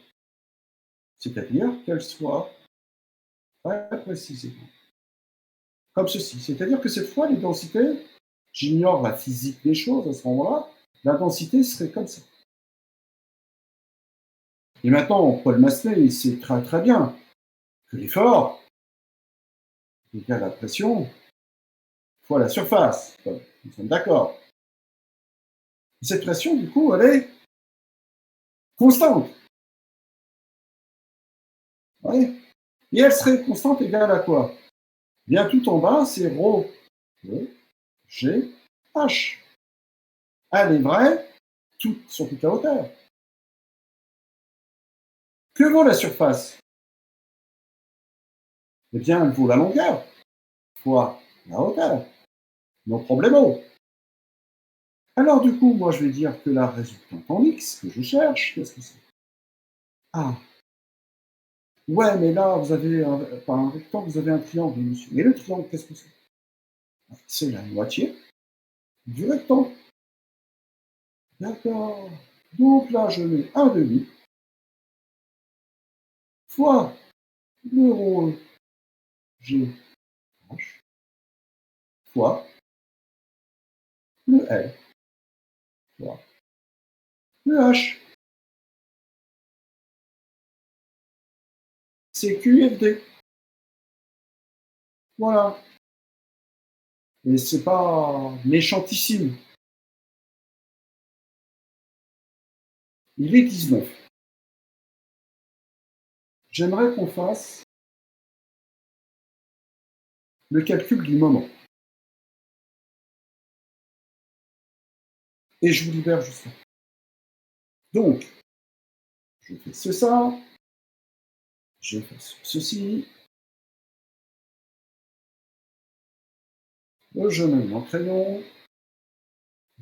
c'est-à-dire qu'elle soit très précisément comme ceci. C'est-à-dire que cette fois, les densités, j'ignore la physique des choses à ce moment-là, la densité serait comme ça. Et maintenant, Paul Massenet, il sait très très bien que l'effort égale la pression fois la surface. Nous sommes d'accord. Cette pression, du coup, elle est constante. Ouais. Et elle serait constante égale à quoi? Bien tout en bas, c'est ρ, G, H. Elle est vraie sur toute la hauteur. Que vaut la surface? Eh bien, elle vaut la longueur fois la hauteur. Non problemo. Alors du coup, moi je vais dire que la résultante en x que je cherche, qu'est-ce que c'est? Ah, ouais, mais là, vous avez pas un rectangle, vous avez un triangle, monsieur. Mais le triangle, qu'est-ce que c'est? C'est la moitié du rectangle. D'accord. Donc là, je mets un demi fois le rho G H fois le L fois le H. C'est QFD. Voilà. Et c'est pas méchantissime. Il est 19. J'aimerais qu'on fasse le calcul du moment. Et je vous libère juste là. Donc, je fais ça, je fais ceci, je mets mon crayon,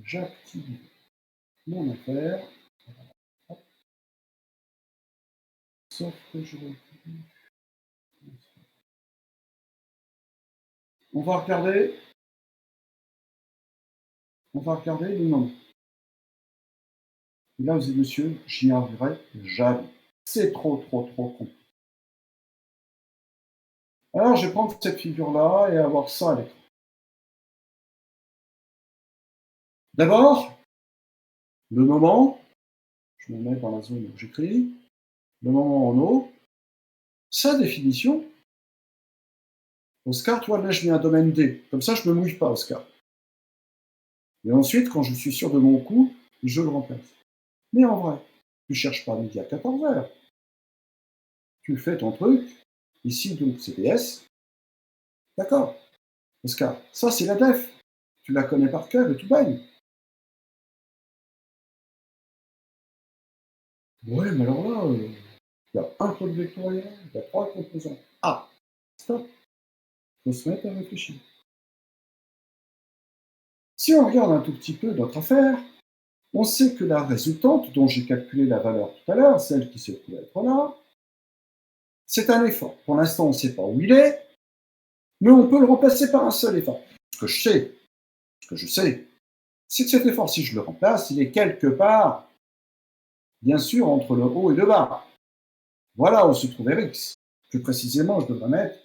j'active mon affaire, sauf que je vais... On va regarder le moment. Et là, vous dites, monsieur, j'y arriverai jamais. C'est trop compliqué. Alors, je vais prendre cette figure-là et avoir ça à l'écran. D'abord, le moment, je me mets dans la zone où j'écris, le moment en eau, sa définition. Oscar, toi, là, je mets un domaine D. Comme ça, je ne me mouille pas, Oscar. Et ensuite, quand je suis sûr de mon coup, je le remplace. Mais en vrai, tu ne cherches pas midi à 14h. Tu fais ton truc. Ici, donc, c'est PS. D'accord. Oscar, ça, c'est la def. Tu la connais par cœur et tout bail. Ouais, mais alors là, il y a un code vectoriel, il y a 3 composants. Ah, stop. Il faut se mettre à réfléchir. Si on regarde un tout petit peu notre affaire, on sait que la résultante, dont j'ai calculé la valeur tout à l'heure, celle qui se trouve être là, c'est un effort. Pour l'instant, on ne sait pas où il est, mais on peut le remplacer par un seul effort. Ce que je sais, c'est que cet effort, si je le remplace, il est quelque part, bien sûr, entre le haut et le bas. Voilà où se trouve Rx. Plus précisément, je devrais mettre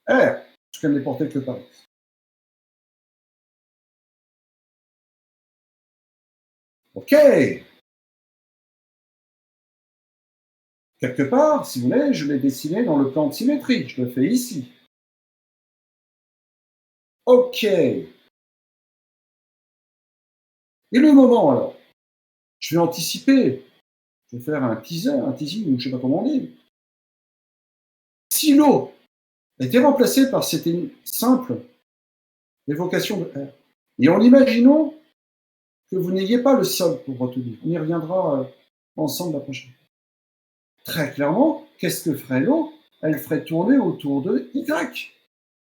R, ce qu'elle n'est portée que par X. OK. Quelque part, si vous voulez, je l'ai dessiné dans le plan de symétrie. Je le fais ici. OK. Et le moment, alors? Je vais anticiper. Je vais faire un teasing, ou je ne sais pas comment on dit. Si l'eau était remplacée par cette simple évocation de R, et en imaginant que vous n'ayez pas le sol pour retenir, on y reviendra ensemble la prochaine fois. Très clairement, qu'est-ce que ferait l'eau? Elle ferait tourner autour de Y,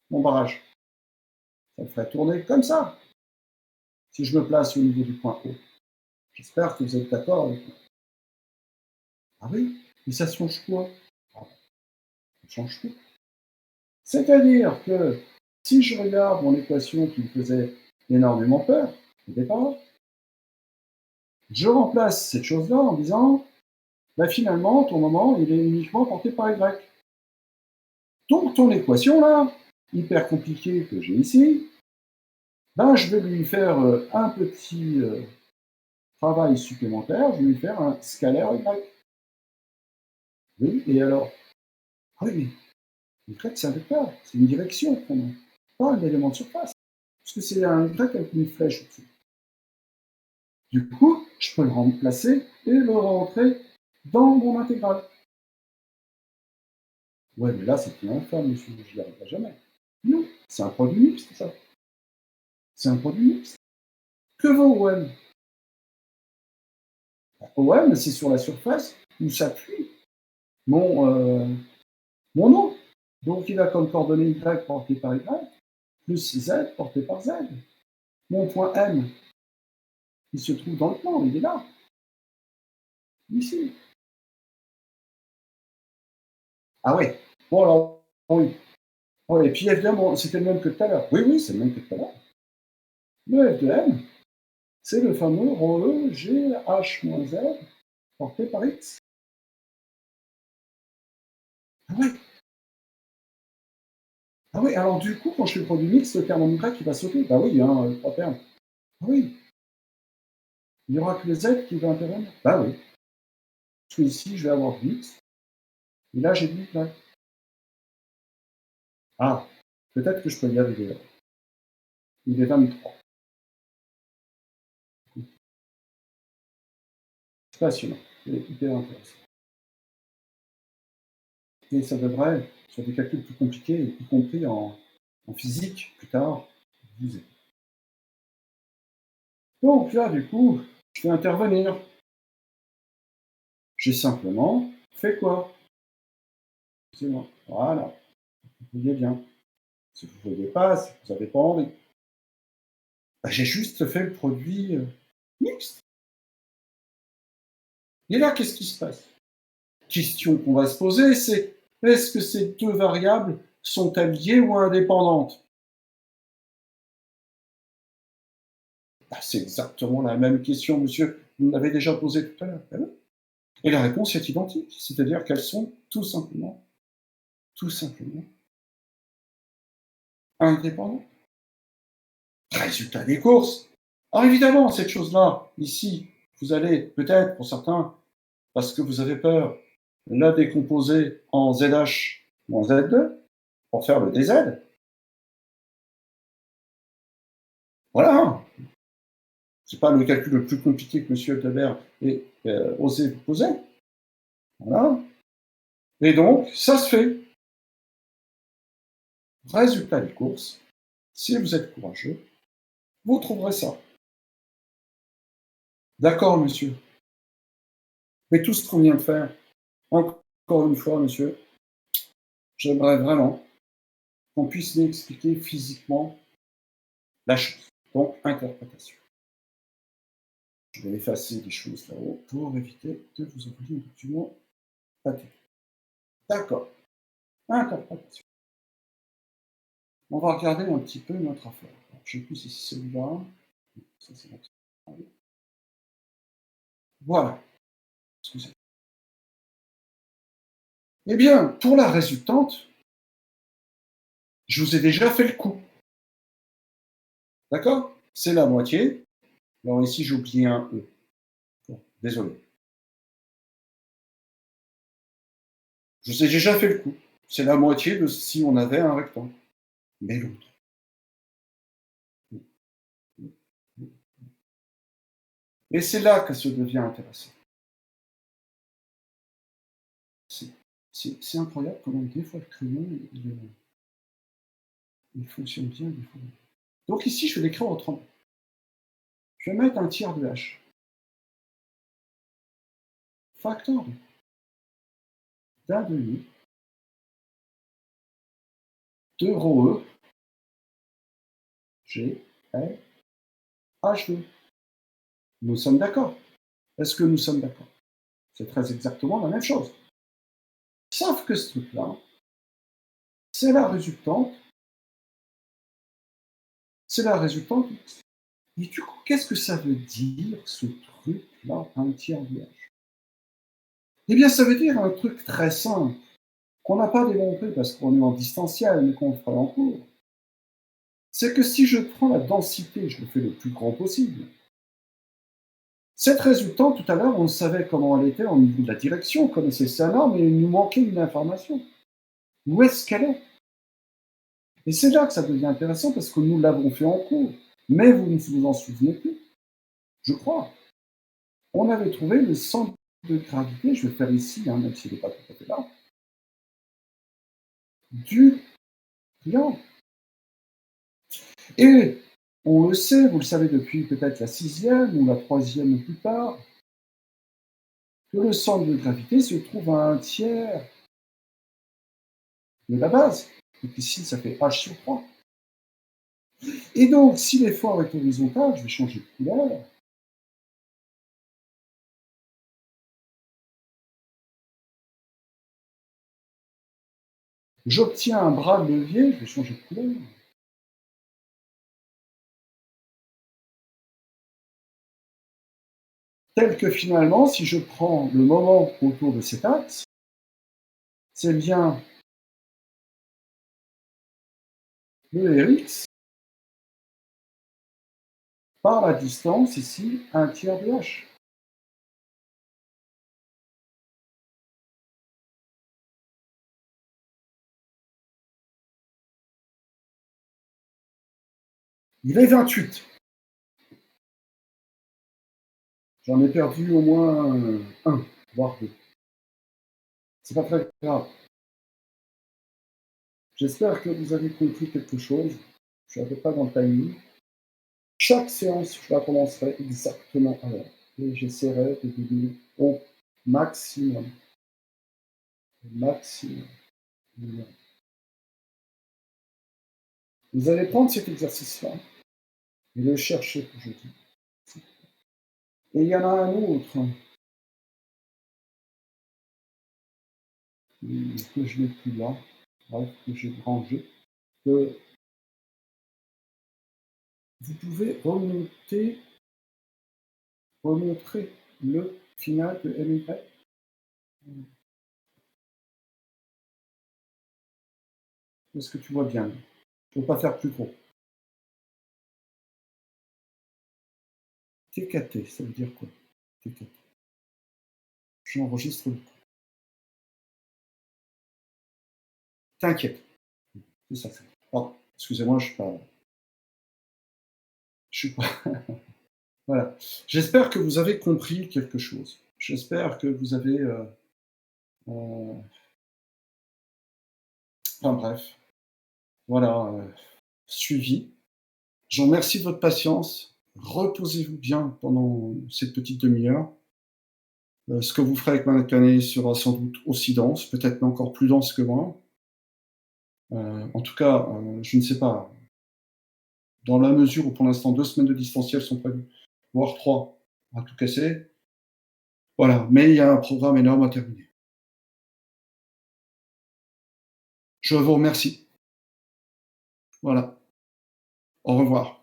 mon barrage. Elle ferait tourner comme ça, si je me place au niveau du point O. J'espère que vous êtes d'accord avec moi. Ah oui, mais ça change quoi? Ça change tout. C'est-à-dire que si je regarde mon équation qui me faisait énormément peur au départ, je remplace cette chose-là en disant, bah finalement, ton moment, il est uniquement porté par Y. Donc ton équation là, hyper compliquée que j'ai ici, ben, je vais lui faire un petit travail supplémentaire, je vais lui faire un scalaire Y. Oui, et alors? Ah oui, mais Y c'est un vecteur, c'est une direction qu'on a, pas un élément de surface, parce que c'est un Y avec une flèche au-dessus. Du coup, je peux le remplacer et le rentrer dans mon intégrale. Ouais, mais là, c'est plus infâme, monsieur, je n'y arriverai jamais. Non, c'est un produit mixte, ça. C'est un produit mixte. Que vaut OM? OM, c'est sur la surface où s'appuie mon nom. Donc, il a comme coordonnée Y porté par Y, plus Z porté par Z. Mon point M, il se trouve dans le plan, il est là, ici. Ah ouais, bon alors, oui. Ouais, et puis évidemment, c'était le même que tout à l'heure. Oui, oui, c'est le même que tout à l'heure. Le F de M, c'est le fameux ρE GH-Z porté par X. Ah ouais. Ah oui, alors du coup, quand je fais le produit mix, le terme en Y, il va sauter. Bah oui, hein, 3 termes. Ah oui, il n'y aura que le Z qui va intervenir. Bah oui. Parce que ici, je vais avoir du X, et là, j'ai du Y. Ah, peut-être que je peux y arriver là. Il est 23. C'est passionnant. C'est hyper intéressant. Et ça devrait, sur des calculs plus compliqués, y compris en physique, plus tard, vous aider. Donc là, du coup, je vais intervenir. J'ai simplement fait quoi? C'est moi. Voilà. Vous voyez bien. Si vous ne voyez pas, si vous n'avez pas envie. Bah, j'ai juste fait le produit mixte. Et là, qu'est-ce qui se passe? Question qu'on va se poser, c'est est-ce que ces deux variables sont-elles liées ou indépendantes? Bah, c'est exactement la même question, monsieur. Vous l'avez déjà posée tout à l'heure. Et la réponse est identique, c'est-à-dire qu'elles sont tout simplement indépendantes. Résultat des courses. Alors évidemment, cette chose-là, ici, vous allez peut-être, pour certains, parce que vous avez peur, la décomposer en ZH moins Z2 pour faire le DZ. Voilà. C'est pas le calcul le plus compliqué que M. Heptebert ait osé vous poser. Voilà. Et donc, ça se fait. Résultat des courses, si vous êtes courageux, vous trouverez ça. D'accord, monsieur. Mais tout ce qu'on vient de faire, encore une fois, monsieur, j'aimerais vraiment qu'on puisse m'expliquer physiquement la chose. Donc, interprétation. Je vais effacer des choses là-haut pour éviter de vous envoyer un document papier. D'accord. Interprétation. On va regarder un petit peu notre affaire. Alors, je ne sais plus si c'est celui-là. Ça, c'est notre... Voilà. Excusez. Eh bien, pour la résultante, je vous ai déjà fait le coup. D'accord? C'est la moitié. Alors ici, j'ai oublié un E. Bon, désolé. Je vous ai déjà fait le coup. C'est la moitié de si on avait un rectangle. Mais l'autre. Et c'est là que ça devient intéressant. C'est incroyable comment des fois le crayon, il fonctionne bien, des fois. Donc ici, je vais l'écrire autrement. Je vais mettre un tiers de H. Facteur d'un demi de ρE G L H2. Nous sommes d'accord. Est-ce que nous sommes d'accord? C'est très exactement la même chose. Sauf que ce truc-là, c'est la résultante. C'est la résultante. Et du coup, qu'est-ce que ça veut dire, ce truc-là, un tiers de H? Eh bien, ça veut dire un truc très simple, qu'on n'a pas démontré parce qu'on est en distanciel, mais qu'on fera en cours. C'est que si je prends la densité, je le fais le plus grand possible. Cette résultante, tout à l'heure, on savait comment elle était au niveau de la direction, on connaissait sa norme, mais il nous manquait une information. Où est-ce qu'elle est? Et c'est là que ça devient intéressant parce que nous l'avons fait en cours, mais vous ne vous en souvenez plus. je crois, on avait trouvé le centre de gravité, je vais le faire ici, même s'il n'est pas tout à fait là, du triangle. Et on le sait, vous le savez depuis peut-être la 6e ou la 3e ou plus tard, que le centre de gravité se trouve à 1/3 de la base. Donc ici, ça fait H sur 3. Et donc, si l'effort est horizontal, je vais changer de couleur. J'obtiens un bras de levier, je vais changer de couleur. Tel que finalement, si je prends le moment autour de cet axe, c'est bien le Rx par la distance ici, 1/3 de h. Il est 28. J'en ai perdu au moins un, voire deux. C'est pas très grave. J'espère que vous avez compris quelque chose. Je ne suis pas dans le timing. Chaque séance, je la commencerai exactement à l'heure. Et j'essaierai de donner au maximum. Au maximum. Vous allez prendre cet exercice-là et le chercher aujourd'hui. Et il y en a un autre que je n'ai plus là, bref, que j'ai rangé, que vous pouvez remontrer le final de MY. Est-ce que tu vois bien? Je ne peux pas faire plus gros. TKT, ça veut dire quoi? TKT. J'enregistre le coup. T'inquiète. C'est ça. Pardon. Excusez-moi, je suis pas. Voilà. J'espère que vous avez compris quelque chose. J'espère que vous avez. Enfin bref. Voilà. Suivi. Je vous remercie de votre patience. Reposez-vous bien pendant cette petite demi-heure. Ce que vous ferez avec Manette Canet sera sans doute aussi dense, peut-être encore plus dense que moi. En tout cas, je ne sais pas. Dans la mesure où pour l'instant 2 semaines de distanciel sont prévues, voire 3, à tout casser. Voilà, mais il y a un programme énorme à terminer. Je vous remercie. Voilà. Au revoir.